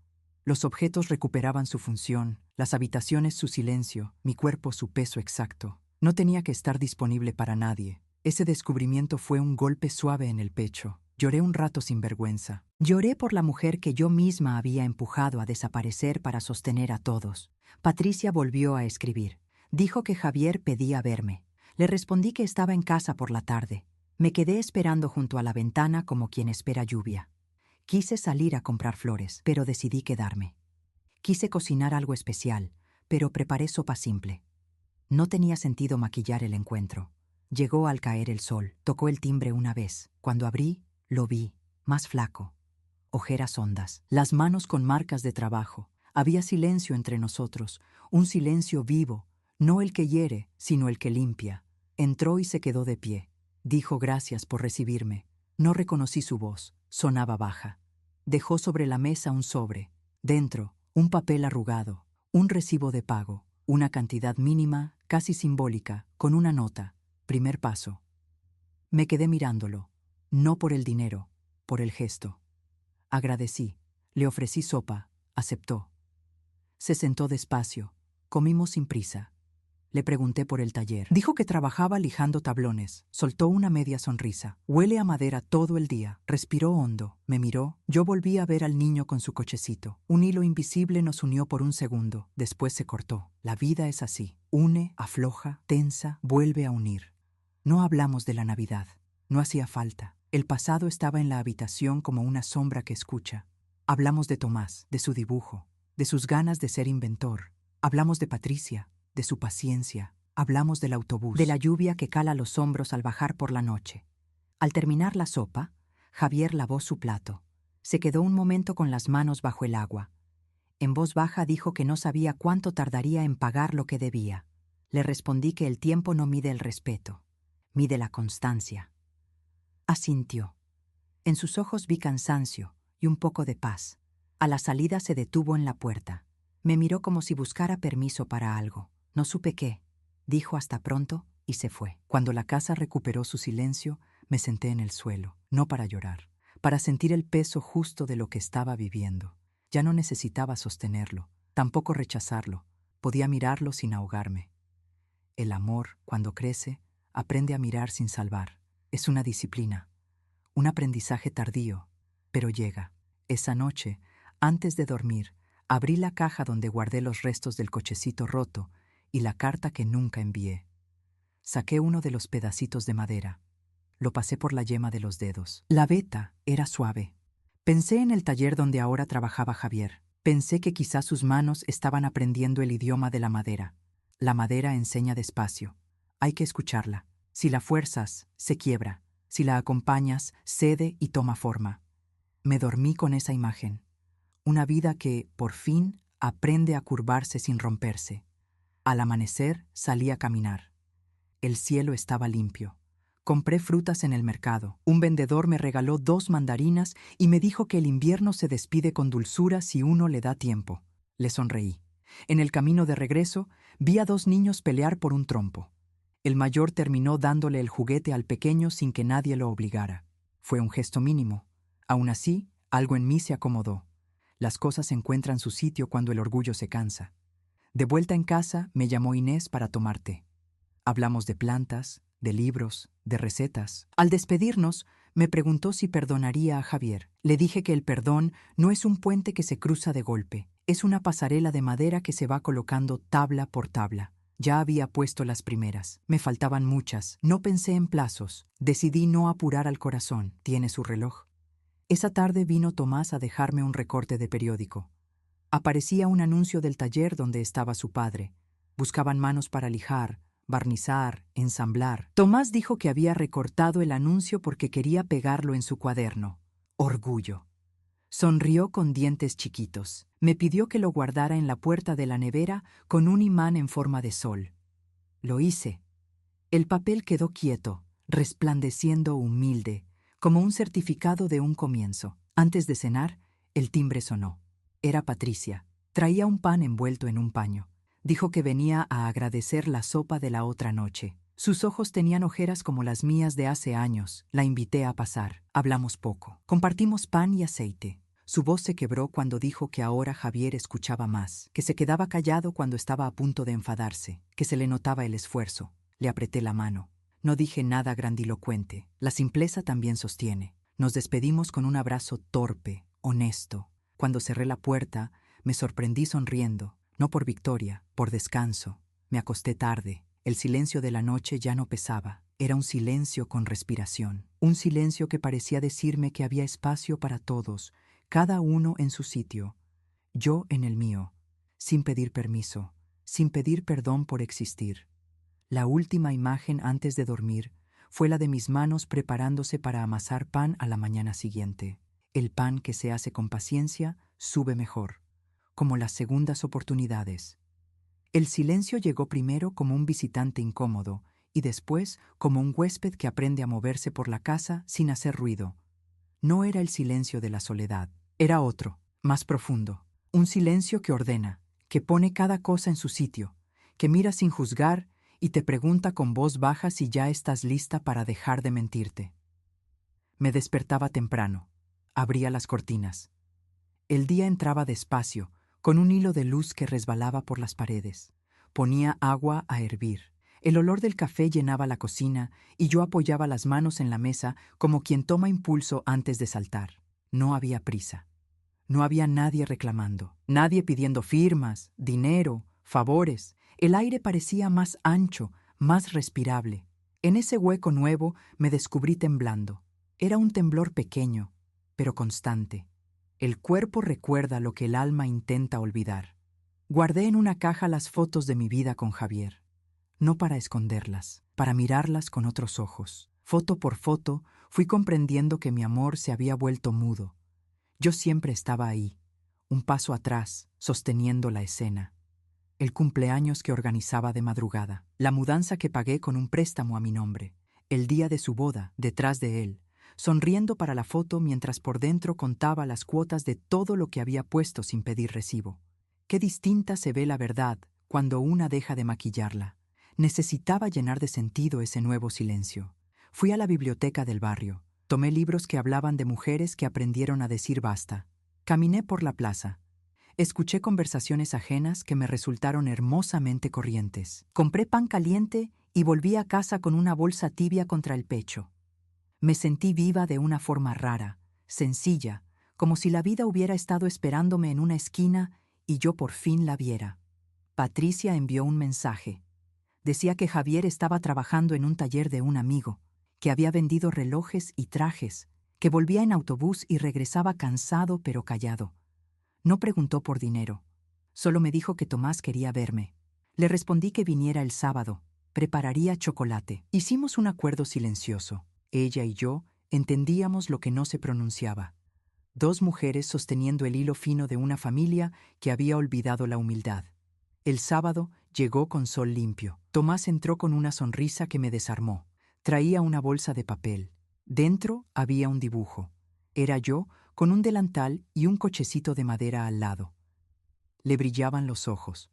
S1: Los objetos recuperaban su función, las habitaciones su silencio, mi cuerpo su peso exacto. No tenía que estar disponible para nadie. Ese descubrimiento fue un golpe suave en el pecho. Lloré un rato sin vergüenza. Lloré por la mujer que yo misma había empujado a desaparecer para sostener a todos. Patricia volvió a escribir. Dijo que Javier pedía verme. Le respondí que estaba en casa por la tarde. Me quedé esperando junto a la ventana como quien espera lluvia. Quise salir a comprar flores, pero decidí quedarme. Quise cocinar algo especial, pero preparé sopa simple. No tenía sentido maquillar el encuentro. Llegó al caer el sol, tocó el timbre una vez. Cuando abrí, lo vi, más flaco. Ojeras hondas, las manos con marcas de trabajo. Había silencio entre nosotros, un silencio vivo, no el que hiere, sino el que limpia. Entró y se quedó de pie. Dijo gracias por recibirme. No reconocí su voz, sonaba baja. Dejó sobre la mesa un sobre. Dentro, un papel arrugado, un recibo de pago, una cantidad mínima, casi simbólica, con una nota. Primer paso. Me quedé mirándolo, no por el dinero, por el gesto. Agradecí, le ofrecí sopa, aceptó. Se sentó despacio, comimos sin prisa. Le pregunté por el taller. Dijo que trabajaba lijando tablones. Soltó una media sonrisa. Huele a madera todo el día. Respiró hondo. Me miró. Yo volví a ver al niño con su cochecito. Un hilo invisible nos unió por un segundo. Después se cortó. La vida es así. Une, afloja, tensa, vuelve a unir. No hablamos de la Navidad. No hacía falta. El pasado estaba en la habitación como una sombra que escucha. Hablamos de Tomás, de su dibujo, de sus ganas de ser inventor. Hablamos de Patricia, de su paciencia. Hablamos del autobús, de la lluvia que cala los hombros al bajar por la noche. Al terminar la sopa, Javier lavó su plato. Se quedó un momento con las manos bajo el agua. En voz baja dijo que no sabía cuánto tardaría en pagar lo que debía. Le respondí que el tiempo no mide el respeto, mide la constancia. Asintió. En sus ojos vi cansancio y un poco de paz. A la salida se detuvo en la puerta. Me miró como si buscara permiso para algo. No supe qué. Dijo hasta pronto y se fue. Cuando la casa recuperó su silencio, me senté en el suelo, no para llorar, para sentir el peso justo de lo que estaba viviendo. Ya no necesitaba sostenerlo, tampoco rechazarlo. Podía mirarlo sin ahogarme. El amor, cuando crece, aprende a mirar sin salvar. Es una disciplina, un aprendizaje tardío, pero llega. Esa noche, antes de dormir, abrí la caja donde guardé los restos del cochecito roto y la carta que nunca envié. Saqué uno de los pedacitos de madera. Lo pasé por la yema de los dedos. La veta era suave. Pensé en el taller donde ahora trabajaba Javier. Pensé que quizás sus manos estaban aprendiendo el idioma de la madera. La madera enseña despacio. Hay que escucharla. Si la fuerzas, se quiebra. Si la acompañas, cede y toma forma. Me dormí con esa imagen. Una vida que, por fin, aprende a curvarse sin romperse. Al amanecer, salí a caminar. El cielo estaba limpio. Compré frutas en el mercado. Un vendedor me regaló 2 mandarinas y me dijo que el invierno se despide con dulzura si uno le da tiempo. Le sonreí. En el camino de regreso, vi a 2 niños pelear por un trompo. El mayor terminó dándole el juguete al pequeño sin que nadie lo obligara. Fue un gesto mínimo. Aún así, algo en mí se acomodó. Las cosas encuentran su sitio cuando el orgullo se cansa. De vuelta en casa, me llamó Inés para tomar té. Hablamos de plantas, de libros, de recetas. Al despedirnos, me preguntó si perdonaría a Javier. Le dije que el perdón no es un puente que se cruza de golpe, es una pasarela de madera que se va colocando tabla por tabla. Ya había puesto las primeras. Me faltaban muchas. No pensé en plazos. Decidí no apurar al corazón. Tiene su reloj. Esa tarde vino Tomás a dejarme un recorte de periódico. Aparecía un anuncio del taller donde estaba su padre. Buscaban manos para lijar, barnizar, ensamblar. Tomás dijo que había recortado el anuncio porque quería pegarlo en su cuaderno. Orgullo. Sonrió con dientes chiquitos. Me pidió que lo guardara en la puerta de la nevera con un imán en forma de sol. Lo hice. El papel quedó quieto, resplandeciendo humilde, como un certificado de un comienzo. Antes de cenar, el timbre sonó. Era Patricia. Traía un pan envuelto en un paño. Dijo que venía a agradecer la sopa de la otra noche. Sus ojos tenían ojeras como las mías de hace años. La invité a pasar. Hablamos poco. Compartimos pan y aceite. Su voz se quebró cuando dijo que ahora Javier escuchaba más, que se quedaba callado cuando estaba a punto de enfadarse, que se le notaba el esfuerzo. Le apreté la mano. No dije nada grandilocuente. La simpleza también sostiene. Nos despedimos con un abrazo torpe, honesto. Cuando cerré la puerta, me sorprendí sonriendo, no por victoria, por descanso. Me acosté tarde. El silencio de la noche ya no pesaba. Era un silencio con respiración. Un silencio que parecía decirme que había espacio para todos, cada uno en su sitio, yo en el mío, sin pedir permiso, sin pedir perdón por existir. La última imagen antes de dormir fue la de mis manos preparándose para amasar pan a la mañana siguiente. El pan que se hace con paciencia sube mejor, como las segundas oportunidades. El silencio llegó primero como un visitante incómodo y después como un huésped que aprende a moverse por la casa sin hacer ruido. No era el silencio de la soledad, era otro, más profundo. Un silencio que ordena, que pone cada cosa en su sitio, que mira sin juzgar y te pregunta con voz baja si ya estás lista para dejar de mentirte. Me despertaba temprano. Abría las cortinas. El día entraba despacio, con un hilo de luz que resbalaba por las paredes. Ponía agua a hervir. El olor del café llenaba la cocina y yo apoyaba las manos en la mesa como quien toma impulso antes de saltar. No había prisa. No había nadie reclamando, nadie pidiendo firmas, dinero, favores. El aire parecía más ancho, más respirable. En ese hueco nuevo me descubrí temblando. Era un temblor pequeño, pero constante. El cuerpo recuerda lo que el alma intenta olvidar. Guardé en una caja las fotos de mi vida con Javier. No para esconderlas, para mirarlas con otros ojos. Foto por foto, fui comprendiendo que mi amor se había vuelto mudo. Yo siempre estaba ahí, un paso atrás, sosteniendo la escena. El cumpleaños que organizaba de madrugada, la mudanza que pagué con un préstamo a mi nombre, el día de su boda, detrás de él, sonriendo para la foto mientras por dentro contaba las cuotas de todo lo que había puesto sin pedir recibo. Qué distinta se ve la verdad cuando una deja de maquillarla. Necesitaba llenar de sentido ese nuevo silencio. Fui a la biblioteca del barrio. Tomé libros que hablaban de mujeres que aprendieron a decir basta. Caminé por la plaza. Escuché conversaciones ajenas que me resultaron hermosamente corrientes. Compré pan caliente y volví a casa con una bolsa tibia contra el pecho. Me sentí viva de una forma rara, sencilla, como si la vida hubiera estado esperándome en una esquina y yo por fin la viera. Patricia envió un mensaje. Decía que Javier estaba trabajando en un taller de un amigo, que había vendido relojes y trajes, que volvía en autobús y regresaba cansado pero callado. No preguntó por dinero, solo me dijo que Tomás quería verme. Le respondí que viniera el sábado, prepararía chocolate. Hicimos un acuerdo silencioso. Ella y yo entendíamos lo que no se pronunciaba. Dos mujeres sosteniendo el hilo fino de una familia que había olvidado la humildad. El sábado llegó con sol limpio. Tomás entró con una sonrisa que me desarmó. Traía una bolsa de papel. Dentro había un dibujo. Era yo con un delantal y un cochecito de madera al lado. Le brillaban los ojos.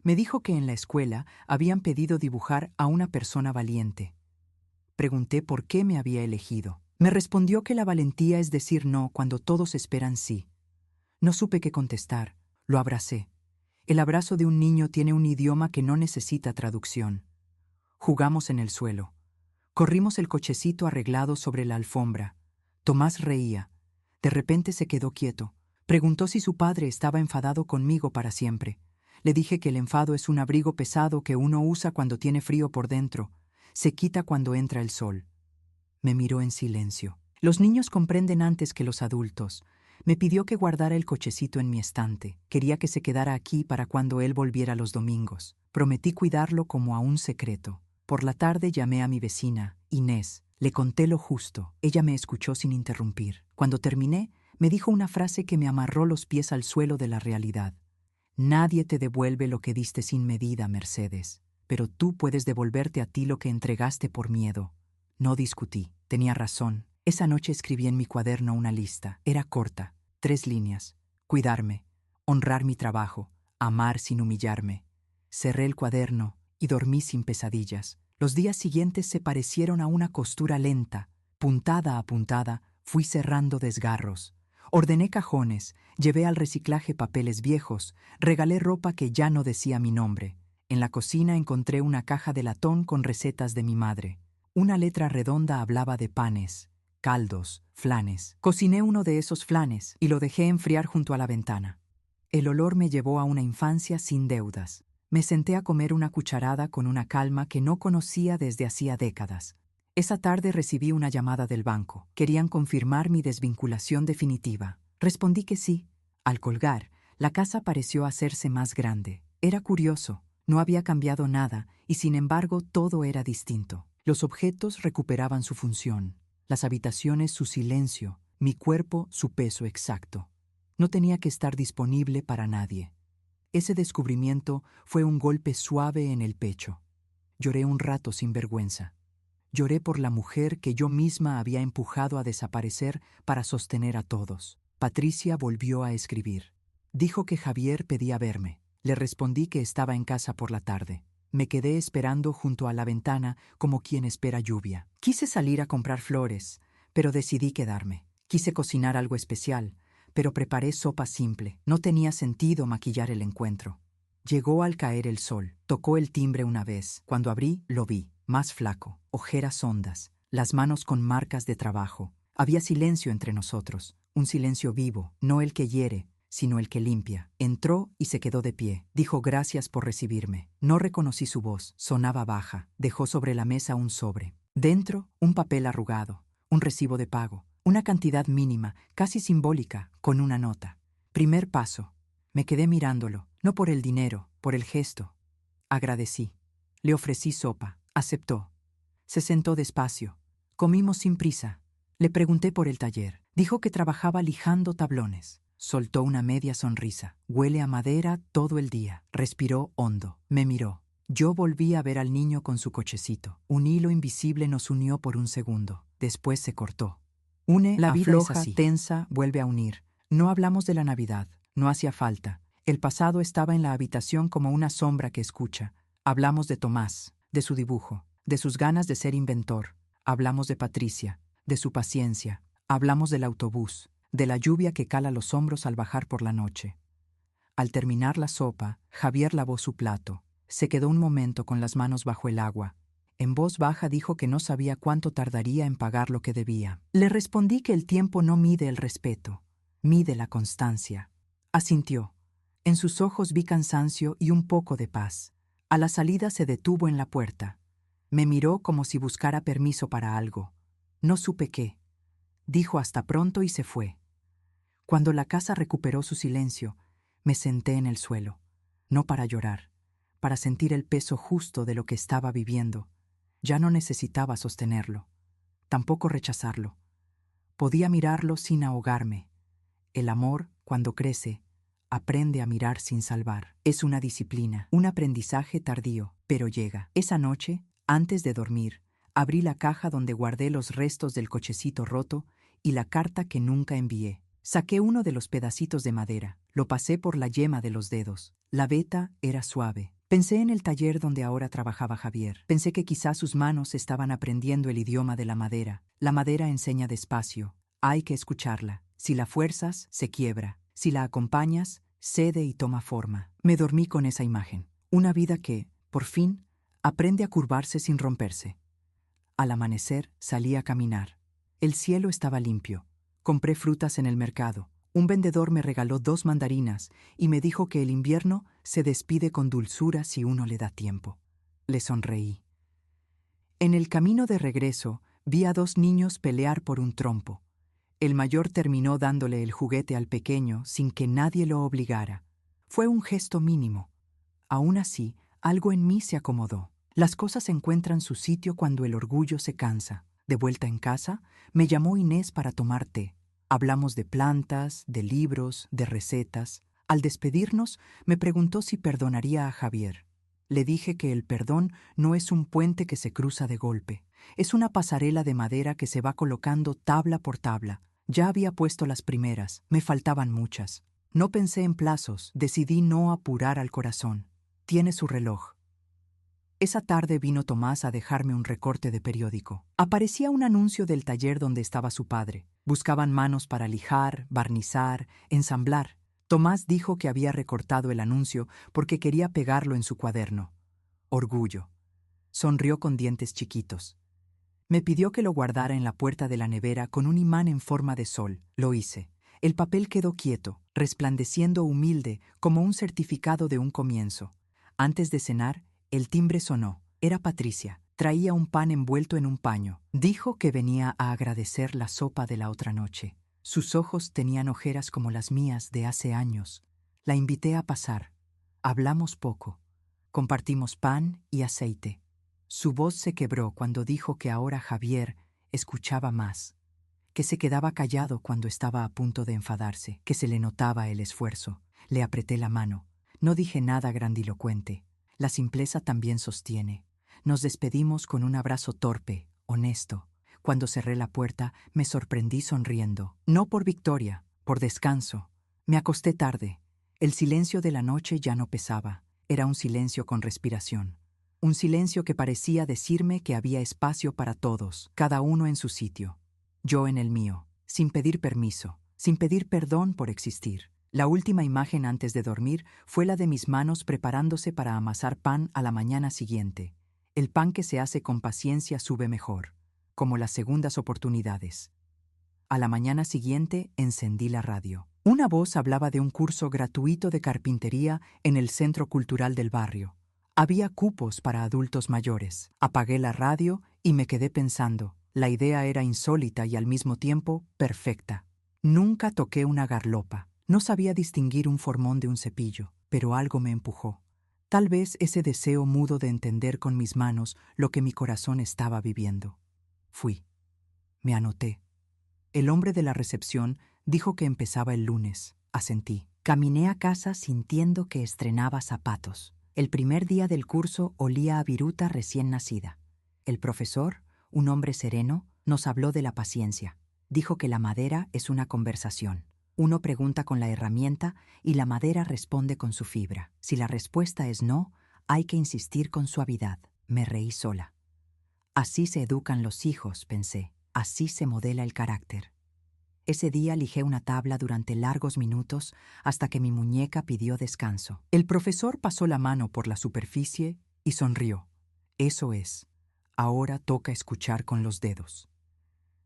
S1: Me dijo que en la escuela habían pedido dibujar a una persona valiente. Pregunté por qué me había elegido. Me respondió que la valentía es decir no cuando todos esperan sí. No supe qué contestar. Lo abracé. El abrazo de un niño tiene un idioma que no necesita traducción. Jugamos en el suelo. Corrimos el cochecito arreglado sobre la alfombra. Tomás reía. De repente se quedó quieto. Preguntó si su padre estaba enfadado conmigo para siempre. Le dije que el enfado es un abrigo pesado que uno usa cuando tiene frío por dentro. Se quita cuando entra el sol. Me miró en silencio. Los niños comprenden antes que los adultos. Me pidió que guardara el cochecito en mi estante. Quería que se quedara aquí para cuando él volviera los domingos. Prometí cuidarlo como a un secreto. Por la tarde llamé a mi vecina, Inés. Le conté lo justo. Ella me escuchó sin interrumpir. Cuando terminé, me dijo una frase que me amarró los pies al suelo de la realidad. Nadie te devuelve lo que diste sin medida, Mercedes. Pero tú puedes devolverte a ti lo que entregaste por miedo. No discutí. Tenía razón. Esa noche escribí en mi cuaderno una lista. Era corta. 3 líneas. Cuidarme. Honrar mi trabajo. Amar sin humillarme. Cerré el cuaderno y dormí sin pesadillas. Los días siguientes se parecieron a una costura lenta. Puntada a puntada, fui cerrando desgarros. Ordené cajones, llevé al reciclaje papeles viejos, regalé ropa que ya no decía mi nombre. En la cocina encontré una caja de latón con recetas de mi madre. Una letra redonda hablaba de panes, caldos, flanes. Cociné uno de esos flanes y lo dejé enfriar junto a la ventana. El olor me llevó a una infancia sin deudas. Me senté a comer una cucharada con una calma que no conocía desde hacía décadas. Esa tarde recibí una llamada del banco. Querían confirmar mi desvinculación definitiva. Respondí que sí. Al colgar, la casa pareció hacerse más grande. Era curioso. No había cambiado nada y sin embargo todo era distinto. Los objetos recuperaban su función, las habitaciones su silencio, mi cuerpo su peso exacto. No tenía que estar disponible para nadie. Ese descubrimiento fue un golpe suave en el pecho. Lloré un rato sin vergüenza. Lloré por la mujer que yo misma había empujado a desaparecer para sostener a todos. Patricia volvió a escribir. Dijo que Javier pedía verme. Le respondí que estaba en casa por la tarde. Me quedé esperando junto a la ventana como quien espera lluvia. Quise salir a comprar flores, pero decidí quedarme. Quise cocinar algo especial, pero preparé sopa simple. No tenía sentido maquillar el encuentro. Llegó al caer el sol. Tocó el timbre una vez. Cuando abrí, lo vi, más flaco, ojeras hondas, las manos con marcas de trabajo. Había silencio entre nosotros, un silencio vivo, no el que hiere, sino el que limpia. Entró y se quedó de pie. Dijo gracias por recibirme. No reconocí su voz, sonaba baja. Dejó sobre la mesa un sobre. Dentro, un papel arrugado, un recibo de pago, una cantidad mínima, casi simbólica, con una nota. Primer paso. Me quedé mirándolo, no por el dinero, por el gesto. Agradecí. Le ofrecí sopa. Aceptó. Se sentó despacio. Comimos sin prisa. Le pregunté por el taller. Dijo que trabajaba lijando tablones. Soltó una media sonrisa. Huele a madera todo el día. Respiró hondo. Me miró. Yo volví a ver al niño con su cochecito. Un hilo invisible nos unió por un segundo. Después se cortó. La vida afloja, es así. Tensa, vuelve a unir. No hablamos de la Navidad. No hacía falta. El pasado estaba en la habitación como una sombra que escucha. Hablamos de Tomás, de su dibujo, de sus ganas de ser inventor. Hablamos de Patricia, de su paciencia. Hablamos del autobús, de la lluvia que cala los hombros al bajar por la noche. Al terminar la sopa, Javier lavó su plato. Se quedó un momento con las manos bajo el agua. En voz baja dijo que no sabía cuánto tardaría en pagar lo que debía. Le respondí que el tiempo no mide el respeto, mide la constancia. Asintió. En sus ojos vi cansancio y un poco de paz. A la salida se detuvo en la puerta. Me miró como si buscara permiso para algo. No supe qué. Dijo hasta pronto y se fue. Cuando la casa recuperó su silencio, me senté en el suelo, no para llorar, para sentir el peso justo de lo que estaba viviendo. Ya no necesitaba sostenerlo, tampoco rechazarlo. Podía mirarlo sin ahogarme. El amor, cuando crece, aprende a mirar sin salvar. Es una disciplina, un aprendizaje tardío, pero llega. Esa noche, antes de dormir, abrí la caja donde guardé los restos del cochecito roto y la carta que nunca envié. Saqué uno de los pedacitos de madera, lo pasé por la yema de los dedos. La veta era suave, Pensé en el taller donde ahora trabajaba Javier. Pensé que quizás sus manos estaban aprendiendo el idioma de la madera. La madera enseña despacio. Hay que escucharla. Si la fuerzas, se quiebra. Si la acompañas, cede y toma forma. Me dormí con esa imagen. Una vida que, por fin, aprende a curvarse sin romperse. Al amanecer salí a caminar. El cielo estaba limpio. Compré frutas en el mercado. Un vendedor me regaló 2 mandarinas y me dijo que el invierno se despide con dulzura si uno le da tiempo. Le sonreí. En el camino de regreso vi a 2 niños pelear por un trompo. El mayor terminó dándole el juguete al pequeño sin que nadie lo obligara. Fue un gesto mínimo. Aún así, algo en mí se acomodó. Las cosas encuentran su sitio cuando el orgullo se cansa. De vuelta en casa, me llamó Inés para tomar té. Hablamos de plantas, de libros, de recetas. Al despedirnos, me preguntó si perdonaría a Javier. Le dije que el perdón no es un puente que se cruza de golpe. Es una pasarela de madera que se va colocando tabla por tabla. Ya había puesto las primeras, me faltaban muchas. No pensé en plazos, decidí no apurar al corazón. Tiene su reloj. Esa tarde vino Tomás a dejarme un recorte de periódico. Aparecía un anuncio del taller donde estaba su padre. Buscaban manos para lijar, barnizar, ensamblar. Tomás dijo que había recortado el anuncio porque quería pegarlo en su cuaderno. Orgullo. Sonrió con dientes chiquitos. Me pidió que lo guardara en la puerta de la nevera con un imán en forma de sol. Lo hice. El papel quedó quieto, resplandeciendo humilde como un certificado de un comienzo. Antes de cenar, el timbre sonó. Era Patricia. Traía un pan envuelto en un paño. Dijo que venía a agradecer la sopa de la otra noche. Sus ojos tenían ojeras como las mías de hace años. La invité a pasar. Hablamos poco. Compartimos pan y aceite. Su voz se quebró cuando dijo que ahora Javier escuchaba más, que se quedaba callado cuando estaba a punto de enfadarse, que se le notaba el esfuerzo. Le apreté la mano. No dije nada grandilocuente. La simpleza también sostiene. Nos despedimos con un abrazo torpe, honesto. Cuando cerré la puerta, me sorprendí sonriendo. No por victoria, por descanso. Me acosté tarde. El silencio de la noche ya no pesaba. Era un silencio con respiración. Un silencio que parecía decirme que había espacio para todos, cada uno en su sitio. Yo en el mío, sin pedir permiso, sin pedir perdón por existir. La última imagen antes de dormir fue la de mis manos preparándose para amasar pan a la mañana siguiente. El pan que se hace con paciencia sube mejor, como las segundas oportunidades. A la mañana siguiente encendí la radio. Una voz hablaba de un curso gratuito de carpintería en el Centro Cultural del barrio. Había cupos para adultos mayores. Apagué la radio y me quedé pensando. La idea era insólita y al mismo tiempo perfecta. Nunca toqué una garlopa. No sabía distinguir un formón de un cepillo, pero algo me empujó. Tal vez ese deseo mudo de entender con mis manos lo que mi corazón estaba viviendo. Fui. Me anoté. El hombre de la recepción dijo que empezaba el lunes. Asentí. Caminé a casa sintiendo que estrenaba zapatos. El primer día del curso olía a viruta recién nacida. El profesor, un hombre sereno, nos habló de la paciencia. Dijo que la madera es una conversación. Uno pregunta con la herramienta y la madera responde con su fibra. Si la respuesta es no, hay que insistir con suavidad. Me reí sola. Así se educan los hijos, pensé. Así se modela el carácter. Ese día lijé una tabla durante largos minutos hasta que mi muñeca pidió descanso. El profesor pasó la mano por la superficie y sonrió. Eso es. Ahora toca escuchar con los dedos.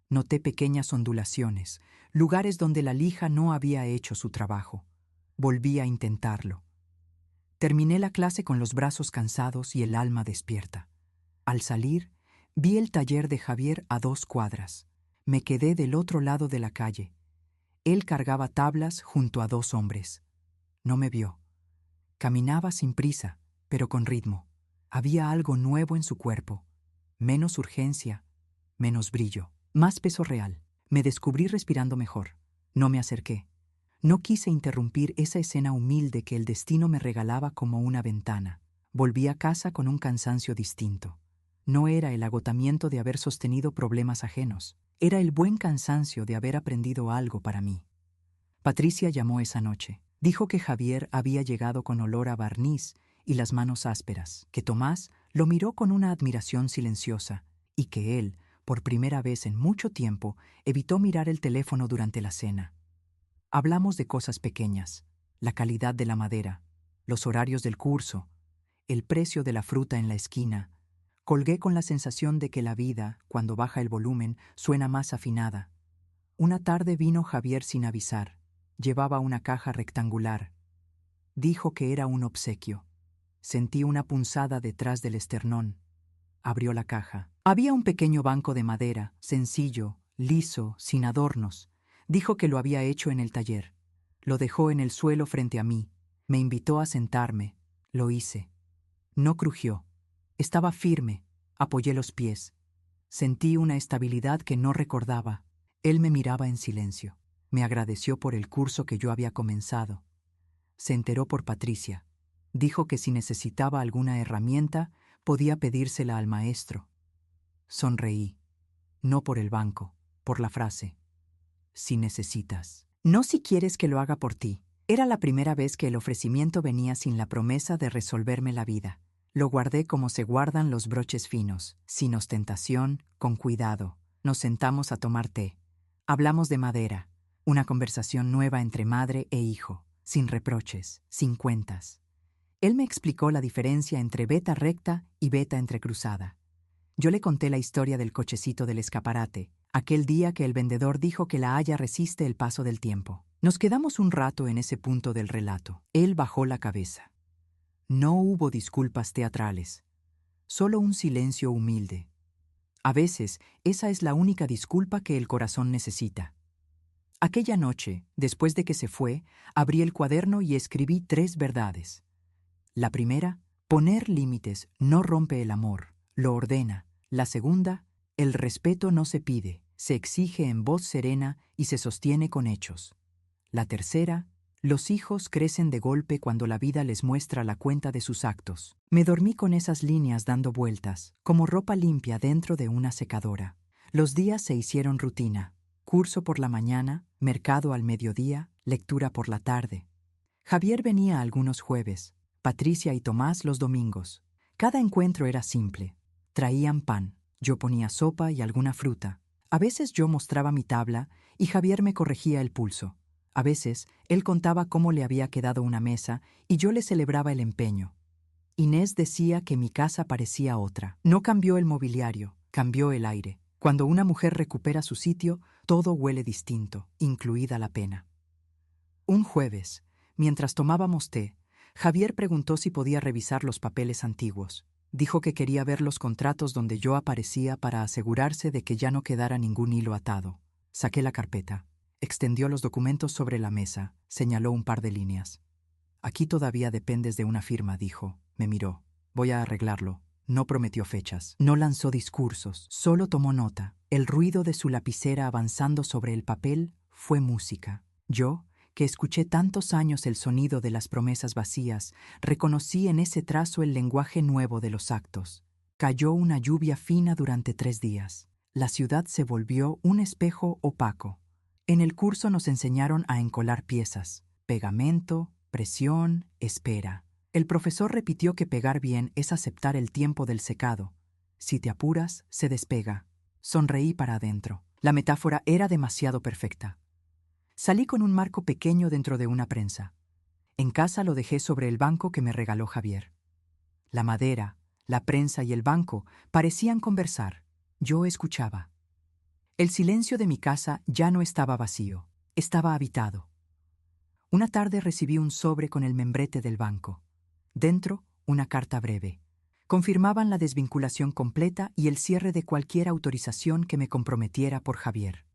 S1: Noté pequeñas ondulaciones, lugares donde la lija no había hecho su trabajo. Volví a intentarlo. Terminé la clase con los brazos cansados y el alma despierta. Al salir, vi el taller de Javier a 2 cuadras. Me quedé del otro lado de la calle. Él cargaba tablas junto a 2 hombres. No me vio. Caminaba sin prisa, pero con ritmo. Había algo nuevo en su cuerpo. Menos urgencia, menos brillo, más peso real. Me descubrí respirando mejor. No me acerqué. No quise interrumpir esa escena humilde que el destino me regalaba como una ventana. Volví a casa con un cansancio distinto. No era el agotamiento de haber sostenido problemas ajenos. Era el buen cansancio de haber aprendido algo para mí. Patricia llamó esa noche. Dijo que Javier había llegado con olor a barniz y las manos ásperas, que Tomás lo miró con una admiración silenciosa y que él, por primera vez en mucho tiempo, evitó mirar el teléfono durante la cena. Hablamos de cosas pequeñas, la calidad de la madera, los horarios del curso, el precio de la fruta en la esquina. Colgué con la sensación de que la vida, cuando baja el volumen, suena más afinada. Una tarde vino Javier sin avisar. Llevaba una caja rectangular. Dijo que era un obsequio. Sentí una punzada detrás del esternón. Abrió la caja. Había un pequeño banco de madera, sencillo, liso, sin adornos. Dijo que lo había hecho en el taller. Lo dejó en el suelo frente a mí. Me invitó a sentarme. Lo hice. No crujió. Estaba firme. Apoyé los pies. Sentí una estabilidad que no recordaba. Él me miraba en silencio. Me agradeció por el curso que yo había comenzado. Se enteró por Patricia. Dijo que si necesitaba alguna herramienta, podía pedírsela al maestro. Sonreí. No por el banco, por la frase. Si necesitas. No si quieres que lo haga por ti. Era la primera vez que el ofrecimiento venía sin la promesa de resolverme la vida. Lo guardé como se guardan los broches finos, sin ostentación, con cuidado. Nos sentamos a tomar té. Hablamos de madera, una conversación nueva entre madre e hijo, sin reproches, sin cuentas. Él me explicó la diferencia entre veta recta y veta entrecruzada. Yo le conté la historia del cochecito del escaparate, aquel día que el vendedor dijo que la haya resiste el paso del tiempo. Nos quedamos un rato en ese punto del relato. Él bajó la cabeza. No hubo disculpas teatrales, solo un silencio humilde. A veces, esa es la única disculpa que el corazón necesita. Aquella noche, después de que se fue, abrí el cuaderno y escribí 3 verdades. La primera, poner límites no rompe el amor, lo ordena. La segunda, el respeto no se pide, se exige en voz serena y se sostiene con hechos. La tercera, los hijos crecen de golpe cuando la vida les muestra la cuenta de sus actos. Me dormí con esas líneas dando vueltas, como ropa limpia dentro de una secadora. Los días se hicieron rutina. Curso por la mañana, mercado al mediodía, lectura por la tarde. Javier venía algunos jueves, Patricia y Tomás los domingos. Cada encuentro era simple. Traían pan, yo ponía sopa y alguna fruta. A veces yo mostraba mi tabla y Javier me corregía el pulso. A veces él contaba cómo le había quedado una mesa y yo le celebraba el empeño. Inés decía que mi casa parecía otra. No cambió el mobiliario, cambió el aire. Cuando una mujer recupera su sitio, todo huele distinto, incluida la pena. Un jueves, mientras tomábamos té, Javier preguntó si podía revisar los papeles antiguos. Dijo que quería ver los contratos donde yo aparecía para asegurarse de que ya no quedara ningún hilo atado. Saqué la carpeta. Extendió los documentos sobre la mesa, señaló un par de líneas. Aquí todavía dependes de una firma, dijo. Me miró. Voy a arreglarlo. No prometió fechas. No lanzó discursos. Solo tomó nota. El ruido de su lapicera avanzando sobre el papel fue música. Yo, que escuché tantos años el sonido de las promesas vacías, reconocí en ese trazo el lenguaje nuevo de los actos. Cayó una lluvia fina durante 3 días. La ciudad se volvió un espejo opaco. En el curso nos enseñaron a encolar piezas, pegamento, presión, espera. El profesor repitió que pegar bien es aceptar el tiempo del secado. Si te apuras, se despega. Sonreí para adentro. La metáfora era demasiado perfecta. Salí con un marco pequeño dentro de una prensa. En casa lo dejé sobre el banco que me regaló Javier. La madera, la prensa y el banco parecían conversar. Yo escuchaba. El silencio de mi casa ya no estaba vacío, estaba habitado. Una tarde recibí un sobre con el membrete del banco. Dentro, una carta breve. Confirmaban la desvinculación completa y el cierre de cualquier autorización que me comprometiera por Javier.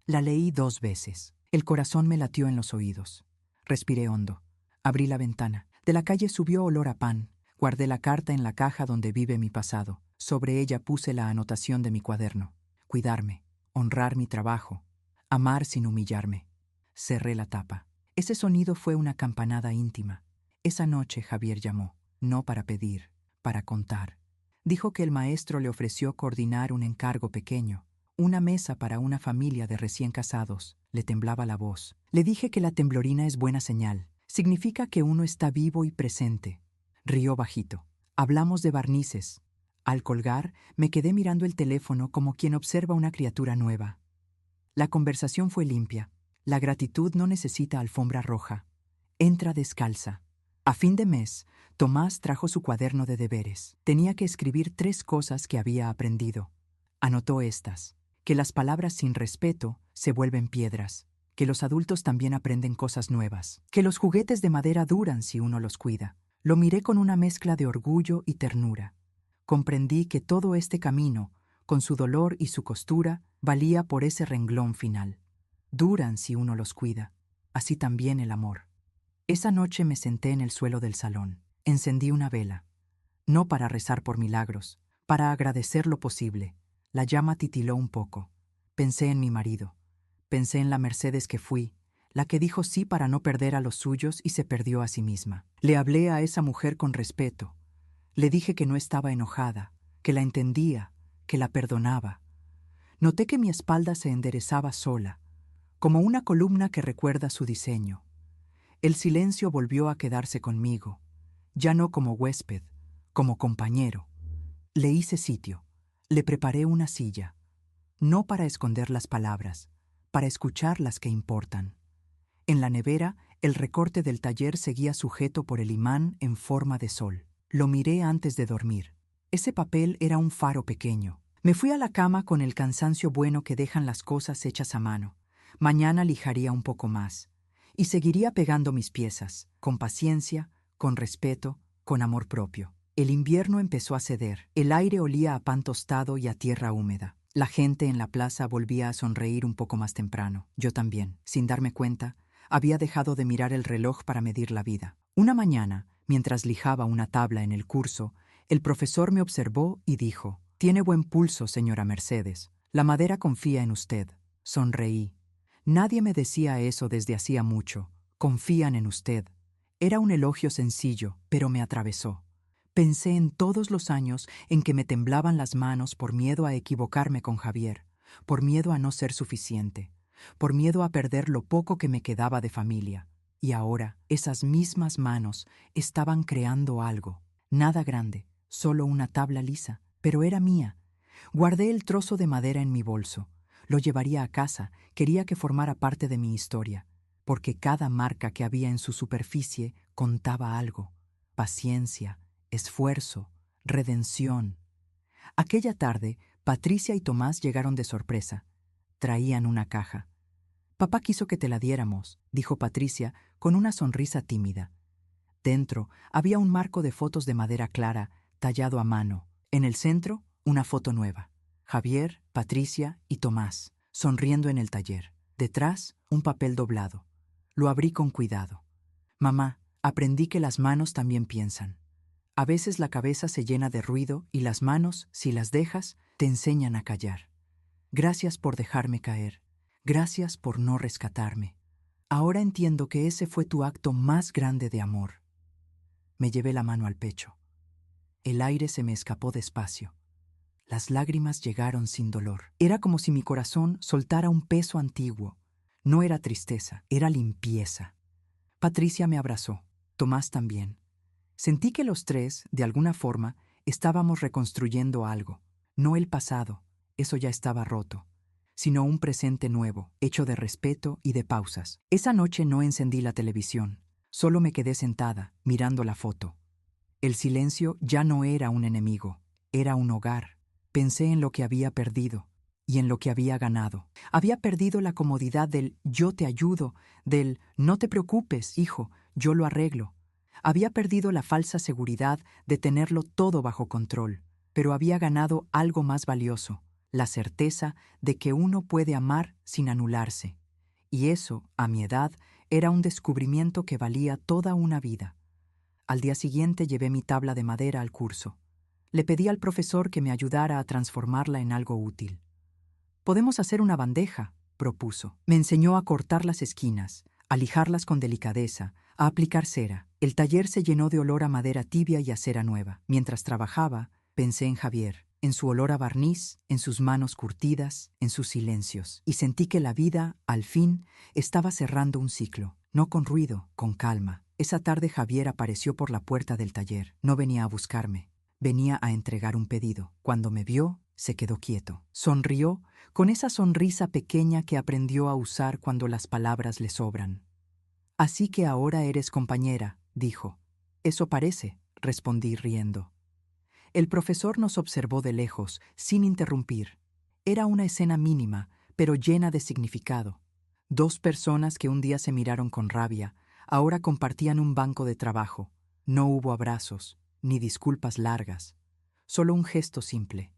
S1: La leí 2 veces. El corazón me latió en los oídos. Respiré hondo. Abrí la ventana. De la calle subió olor a pan. Guardé la carta en la caja donde vive mi pasado. Sobre ella puse la anotación de mi cuaderno. Cuidarme. Honrar mi trabajo, amar sin humillarme. Cerré la tapa. Ese sonido fue una campanada íntima. Esa noche Javier llamó, no para pedir, para contar. Dijo que el maestro le ofreció coordinar un encargo pequeño, una mesa para una familia de recién casados. Le temblaba la voz. Le dije que la temblorina es buena señal. Significa que uno está vivo y presente. Rió bajito. Hablamos de barnices. Al colgar, me quedé mirando el teléfono como quien observa una criatura nueva. La conversación fue limpia. La gratitud no necesita alfombra roja. Entra descalza. A fin de mes, Tomás trajo su cuaderno de deberes. Tenía que escribir 3 cosas que había aprendido. Anotó estas: que las palabras sin respeto se vuelven piedras, que los adultos también aprenden cosas nuevas, que los juguetes de madera duran si uno los cuida. Lo miré con una mezcla de orgullo y ternura. Comprendí que todo este camino, con su dolor y su costura, valía por ese renglón final. Duran si uno los cuida, así también el amor. Esa noche me senté en el suelo del salón. Encendí una vela, no para rezar por milagros, para agradecer lo posible. La llama titiló un poco. Pensé en mi marido. Pensé en la Mercedes que fui, la que dijo sí para no perder a los suyos y se perdió a sí misma. Le hablé a esa mujer con respeto. Le dije que no estaba enojada, que la entendía, que la perdonaba. Noté que mi espalda se enderezaba sola, como una columna que recuerda su diseño. El silencio volvió a quedarse conmigo, ya no como huésped, como compañero. Le hice sitio, le preparé una silla, no para esconder las palabras, para escuchar las que importan. En la nevera, el recorte del taller seguía sujeto por el imán en forma de sol. Lo miré antes de dormir. Ese papel era un faro pequeño. Me fui a la cama con el cansancio bueno que dejan las cosas hechas a mano. Mañana lijaría un poco más. Y seguiría pegando mis piezas, con paciencia, con respeto, con amor propio. El invierno empezó a ceder. El aire olía a pan tostado y a tierra húmeda. La gente en la plaza volvía a sonreír un poco más temprano. Yo también, sin darme cuenta, había dejado de mirar el reloj para medir la vida. Una mañana, mientras lijaba una tabla en el curso, el profesor me observó y dijo: «Tiene buen pulso, señora Mercedes. La madera confía en usted». Sonreí. Nadie me decía eso desde hacía mucho. Confían en usted. Era un elogio sencillo, pero me atravesó. Pensé en todos los años en que me temblaban las manos por miedo a equivocarme con Javier, por miedo a no ser suficiente, por miedo a perder lo poco que me quedaba de familia. Y ahora, esas mismas manos estaban creando algo. Nada grande, solo una tabla lisa, pero era mía. Guardé el trozo de madera en mi bolso. Lo llevaría a casa, quería que formara parte de mi historia, porque cada marca que había en su superficie contaba algo: paciencia, esfuerzo, redención. Aquella tarde, Patricia y Tomás llegaron de sorpresa. Traían una caja. «Papá quiso que te la diéramos», dijo Patricia con una sonrisa tímida. Dentro había un marco de fotos de madera clara, tallado a mano. En el centro, una foto nueva. Javier, Patricia y Tomás, sonriendo en el taller. Detrás, un papel doblado. Lo abrí con cuidado. «Mamá, aprendí que las manos también piensan. A veces la cabeza se llena de ruido y las manos, si las dejas, te enseñan a callar. Gracias por dejarme caer. Gracias por no rescatarme. Ahora entiendo que ese fue tu acto más grande de amor». Me llevé la mano al pecho. El aire se me escapó despacio. Las lágrimas llegaron sin dolor. Era como si mi corazón soltara un peso antiguo. No era tristeza, era limpieza. Patricia me abrazó, Tomás también. Sentí que los tres, de alguna forma, estábamos reconstruyendo algo. No el pasado, eso ya estaba roto, sino un presente nuevo, hecho de respeto y de pausas. Esa noche no encendí la televisión. Solo me quedé sentada, mirando la foto. El silencio ya no era un enemigo, era un hogar. Pensé en lo que había perdido y en lo que había ganado. Había perdido la comodidad del «yo te ayudo», del «no te preocupes, hijo, yo lo arreglo». Había perdido la falsa seguridad de tenerlo todo bajo control, pero había ganado algo más valioso: la certeza de que uno puede amar sin anularse. Y eso, a mi edad, era un descubrimiento que valía toda una vida. Al día siguiente llevé mi tabla de madera al curso. Le pedí al profesor que me ayudara a transformarla en algo útil. «Podemos hacer una bandeja», propuso. Me enseñó a cortar las esquinas, a lijarlas con delicadeza, a aplicar cera. El taller se llenó de olor a madera tibia y a cera nueva. Mientras trabajaba, pensé en Javier, en su olor a barniz, en sus manos curtidas, en sus silencios, y sentí que la vida, al fin, estaba cerrando un ciclo, no con ruido, con calma. Esa tarde Javier apareció por la puerta del taller. No venía a buscarme, venía a entregar un pedido. Cuando me vio, se quedó quieto. Sonrió con esa sonrisa pequeña que aprendió a usar cuando las palabras le sobran. «Así que ahora eres compañera», dijo. «Eso parece», respondí riendo. El profesor nos observó de lejos, sin interrumpir. Era una escena mínima, pero llena de significado. Dos personas que un día se miraron con rabia, ahora compartían un banco de trabajo. No hubo abrazos, ni disculpas largas. Solo un gesto simple.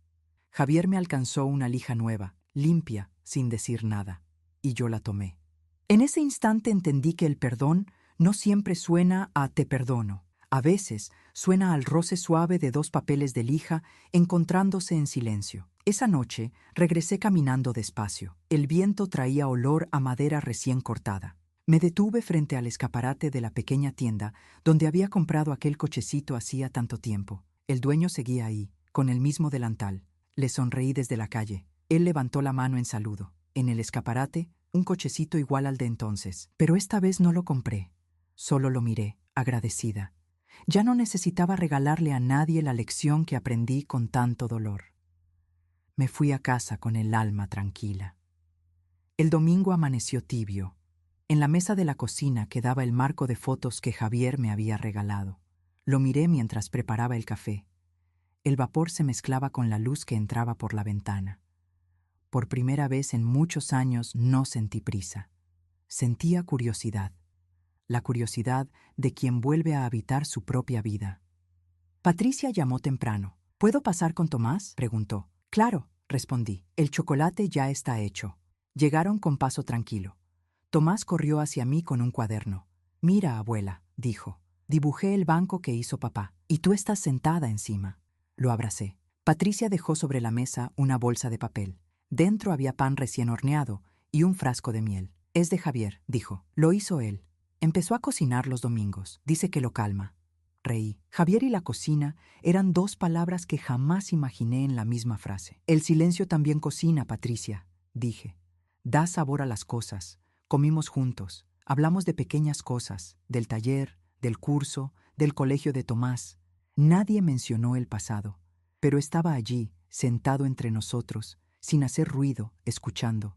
S1: Javier me alcanzó una lija nueva, limpia, sin decir nada, y yo la tomé. En ese instante entendí que el perdón no siempre suena a «te perdono». A veces suena al roce suave de dos papeles de lija encontrándose en silencio. Esa noche regresé caminando despacio. El viento traía olor a madera recién cortada. Me detuve frente al escaparate de la pequeña tienda donde había comprado aquel cochecito hacía tanto tiempo. El dueño seguía ahí, con el mismo delantal. Le sonreí desde la calle. Él levantó la mano en saludo. En el escaparate, un cochecito igual al de entonces. Pero esta vez no lo compré. Solo lo miré, agradecida. Ya no necesitaba regalarle a nadie la lección que aprendí con tanto dolor. Me fui a casa con el alma tranquila. El domingo amaneció tibio. En la mesa de la cocina quedaba el marco de fotos que Javier me había regalado. Lo miré mientras preparaba el café. El vapor se mezclaba con la luz que entraba por la ventana. Por primera vez en muchos años no sentí prisa. Sentía curiosidad. La curiosidad de quien vuelve a habitar su propia vida. Patricia llamó temprano. «¿Puedo pasar con Tomás?», preguntó. «Claro», respondí. «El chocolate ya está hecho». Llegaron con paso tranquilo. Tomás corrió hacia mí con un cuaderno. «Mira, abuela», dijo. «Dibujé el banco que hizo papá, y tú estás sentada encima». Lo abracé. Patricia dejó sobre la mesa una bolsa de papel. Dentro había pan recién horneado y un frasco de miel. «Es de Javier», dijo. «Lo hizo él. Empezó a cocinar los domingos. Dice que lo calma». Reí. Javier y la cocina eran dos palabras que jamás imaginé en la misma frase. «El silencio también cocina, Patricia», dije. «Da sabor a las cosas. Comimos juntos. Hablamos de pequeñas cosas, del taller, del curso, del colegio de Tomás. Nadie mencionó el pasado, pero estaba allí, sentado entre nosotros, sin hacer ruido, escuchando.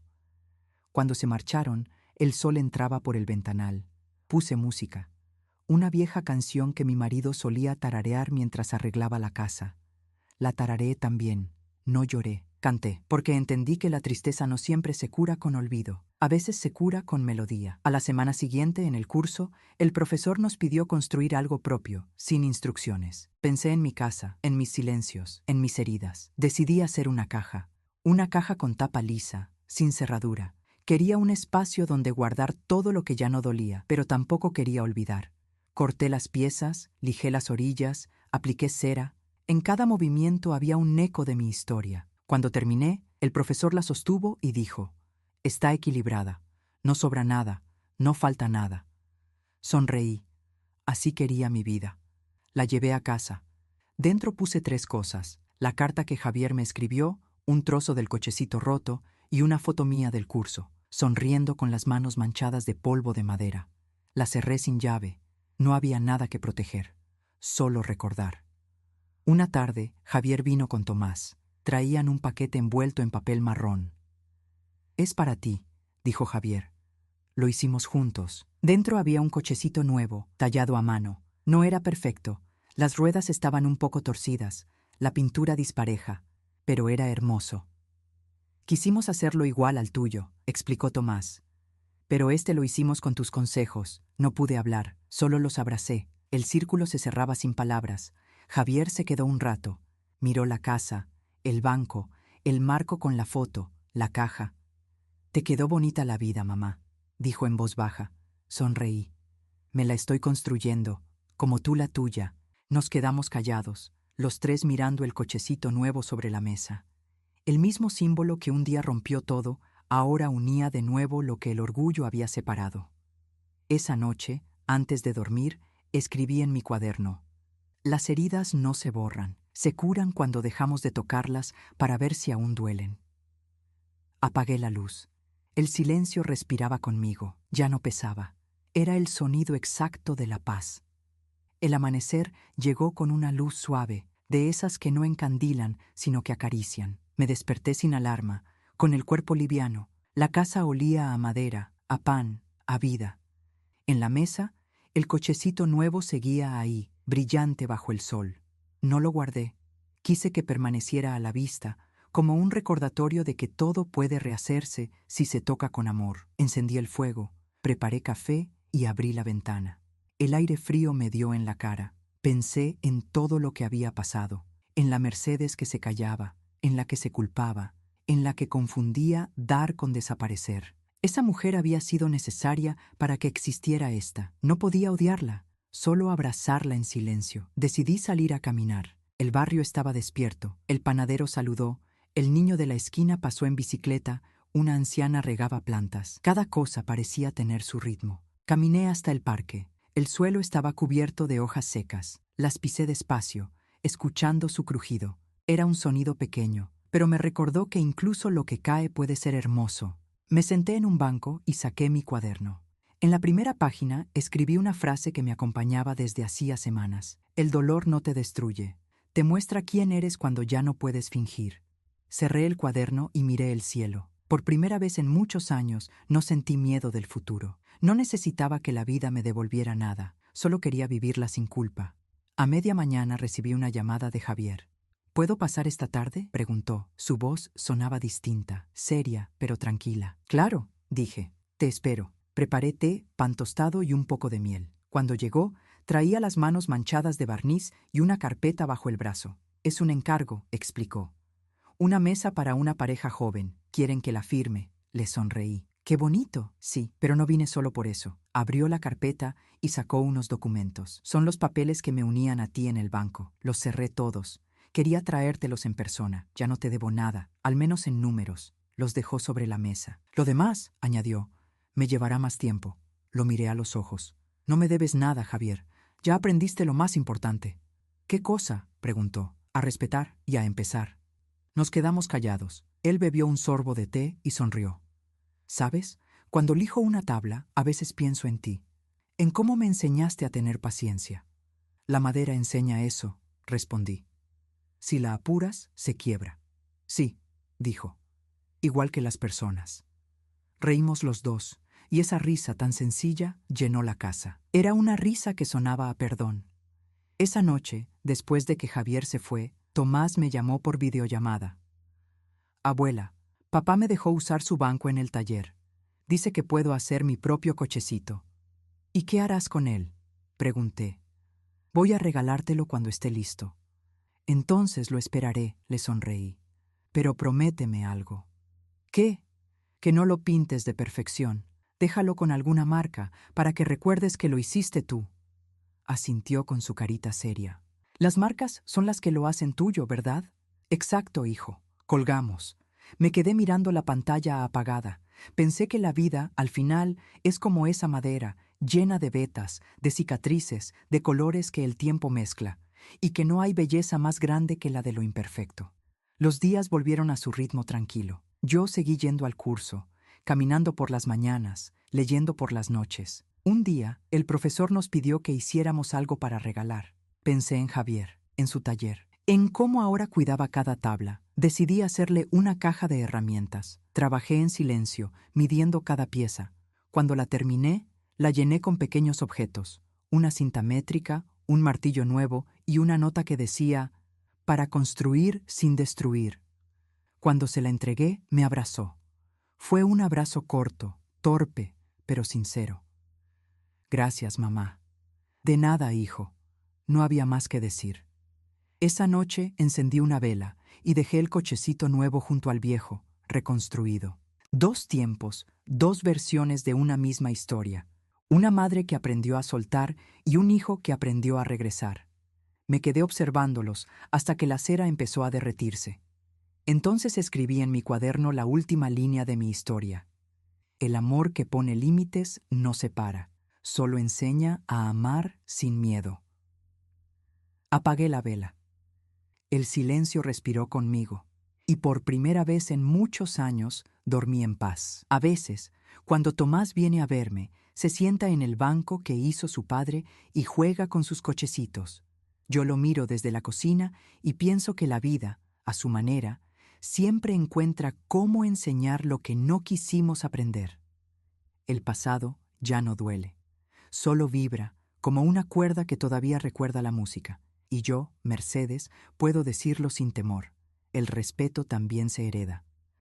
S1: Cuando se marcharon, el sol entraba por el ventanal. Puse música. Una vieja canción que mi marido solía tararear mientras arreglaba la casa. La tarareé también. No lloré. Canté, porque entendí que la tristeza no siempre se cura con olvido. A veces se cura con melodía. A la semana siguiente, en el curso, el profesor nos pidió construir algo propio, sin instrucciones. Pensé en mi casa, en mis silencios, en mis heridas. Decidí hacer una caja con tapa lisa, sin cerradura. Quería un espacio donde guardar todo lo que ya no dolía, pero tampoco quería olvidar. Corté las piezas, lijé las orillas, apliqué cera. En cada movimiento había un eco de mi historia. Cuando terminé, el profesor la sostuvo y dijo: «Está equilibrada, no sobra nada, no falta nada». Sonreí. Así quería mi vida. La llevé a casa. Dentro puse 3 cosas: la carta que Javier me escribió, un trozo del cochecito roto y una foto mía del curso, sonriendo con las manos manchadas de polvo de madera. La cerré sin llave. No había nada que proteger, solo recordar. Una tarde, Javier vino con Tomás. Traían un paquete envuelto en papel marrón. «Es para ti», dijo Javier. Lo hicimos juntos. Dentro había un cochecito nuevo, tallado a mano. No era perfecto. Las ruedas estaban un poco torcidas, la pintura dispareja, pero era hermoso. «Quisimos hacerlo igual al tuyo», explicó Tomás. «Pero este lo hicimos con tus consejos. No pude hablar, solo los abracé». El círculo se cerraba sin palabras. Javier se quedó un rato. Miró la casa, el banco, el marco con la foto, la caja. «Te quedó bonita la vida, mamá», dijo en voz baja. Sonreí. «Me la estoy construyendo, como tú la tuya». Nos quedamos callados, los 3 mirando el cochecito nuevo sobre la mesa. El mismo símbolo que un día rompió todo, ahora unía de nuevo lo que el orgullo había separado. Esa noche, antes de dormir, escribí en mi cuaderno: «Las heridas no se borran, se curan cuando dejamos de tocarlas para ver si aún duelen». Apagué la luz. El silencio respiraba conmigo, ya no pesaba. Era el sonido exacto de la paz. El amanecer llegó con una luz suave, de esas que no encandilan, sino que acarician. Me desperté sin alarma, con el cuerpo liviano. La casa olía a madera, a pan, a vida. En la mesa, el cochecito nuevo seguía ahí, brillante bajo el sol. No lo guardé. Quise que permaneciera a la vista, como un recordatorio de que todo puede rehacerse si se toca con amor. Encendí el fuego, preparé café y abrí la ventana. El aire frío me dio en la cara. Pensé en todo lo que había pasado, en la Mercedes que se callaba, en la que se culpaba, en la que confundía dar con desaparecer. Esa mujer había sido necesaria para que existiera esta. No podía odiarla, solo abrazarla en silencio. Decidí salir a caminar. El barrio estaba despierto, el panadero saludó, el niño de la esquina pasó en bicicleta, una anciana regaba plantas. Cada cosa parecía tener su ritmo. Caminé hasta el parque. El suelo estaba cubierto de hojas secas. Las pisé despacio, escuchando su crujido. Era un sonido pequeño, pero me recordó que incluso lo que cae puede ser hermoso. Me senté en un banco y saqué mi cuaderno. En la primera página escribí una frase que me acompañaba desde hacía semanas. El dolor no te destruye. Te muestra quién eres cuando ya no puedes fingir. Cerré el cuaderno y miré el cielo. Por primera vez en muchos años no sentí miedo del futuro. No necesitaba que la vida me devolviera nada, solo quería vivirla sin culpa. A media mañana recibí una llamada de Javier. ¿Puedo pasar esta tarde?, preguntó. Su voz sonaba distinta, seria, pero tranquila. Claro, dije. Te espero. Preparé té, pan tostado y un poco de miel. Cuando llegó, traía las manos manchadas de barniz y una carpeta bajo el brazo. Es un encargo, explicó. Una mesa para una pareja joven. Quieren que la firme. Le sonreí. ¡Qué bonito! Sí, pero no vine solo por eso. Abrió la carpeta y sacó unos documentos. Son los papeles que me unían a ti en el banco. Los cerré todos. Quería traértelos en persona. Ya no te debo nada, al menos en números. Los dejó sobre la mesa. Lo demás, añadió, me llevará más tiempo. Lo miré a los ojos. No me debes nada, Javier. Ya aprendiste lo más importante. ¿Qué cosa?, preguntó. A respetar y a empezar. Nos quedamos callados. Él bebió un sorbo de té y sonrió. ¿Sabes? Cuando lijo una tabla, a veces pienso en ti, en cómo me enseñaste a tener paciencia. La madera enseña eso, respondí. Si la apuras, se quiebra. Sí, dijo, igual que las personas. Reímos los dos, y esa risa tan sencilla llenó la casa. Era una risa que sonaba a perdón. Esa noche, después de que Javier se fue, Tomás me llamó por videollamada. Abuela, papá me dejó usar su banco en el taller. Dice que puedo hacer mi propio cochecito. ¿Y qué harás con él?, pregunté. Voy a regalártelo cuando esté listo. Entonces lo esperaré, le sonreí. Pero prométeme algo. ¿Qué? Que no lo pintes de perfección. Déjalo con alguna marca para que recuerdes que lo hiciste tú. Asintió con su carita seria. Las marcas son las que lo hacen tuyo, ¿verdad? Exacto, hijo. Colgamos. Me quedé mirando la pantalla apagada. Pensé que la vida, al final, es como esa madera, llena de vetas, de cicatrices, de colores que el tiempo mezcla, y que no hay belleza más grande que la de lo imperfecto. Los días volvieron a su ritmo tranquilo. Yo seguí yendo al curso, caminando por las mañanas, leyendo por las noches. Un día, el profesor nos pidió que hiciéramos algo para regalar. Pensé en Javier, en su taller, en cómo ahora cuidaba cada tabla. Decidí hacerle una caja de herramientas. Trabajé en silencio, midiendo cada pieza. Cuando la terminé, la llené con pequeños objetos, una cinta métrica, un martillo nuevo y una nota que decía, para construir sin destruir. Cuando se la entregué, me abrazó. Fue un abrazo corto, torpe, pero sincero. Gracias, mamá. De nada, hijo. No había más que decir. Esa noche encendí una vela y dejé el cochecito nuevo junto al viejo, reconstruido. Dos tiempos, dos versiones de una misma historia. Una madre que aprendió a soltar y un hijo que aprendió a regresar. Me quedé observándolos hasta que la cera empezó a derretirse. Entonces escribí en mi cuaderno la última línea de mi historia. El amor que pone límites no separa, solo enseña a amar sin miedo. Apagué la vela. El silencio respiró conmigo, y por primera vez en muchos años dormí en paz. A veces, cuando Tomás viene a verme, Se sienta en el banco que hizo su padre y juega con sus cochecitos. Yo lo miro desde la cocina y pienso que la vida, a su manera, siempre encuentra cómo enseñar lo que no quisimos aprender. El pasado ya no duele, solo vibra como una cuerda que todavía recuerda la música. Y yo, Mercedes, puedo decirlo sin temor. El respeto también se hereda.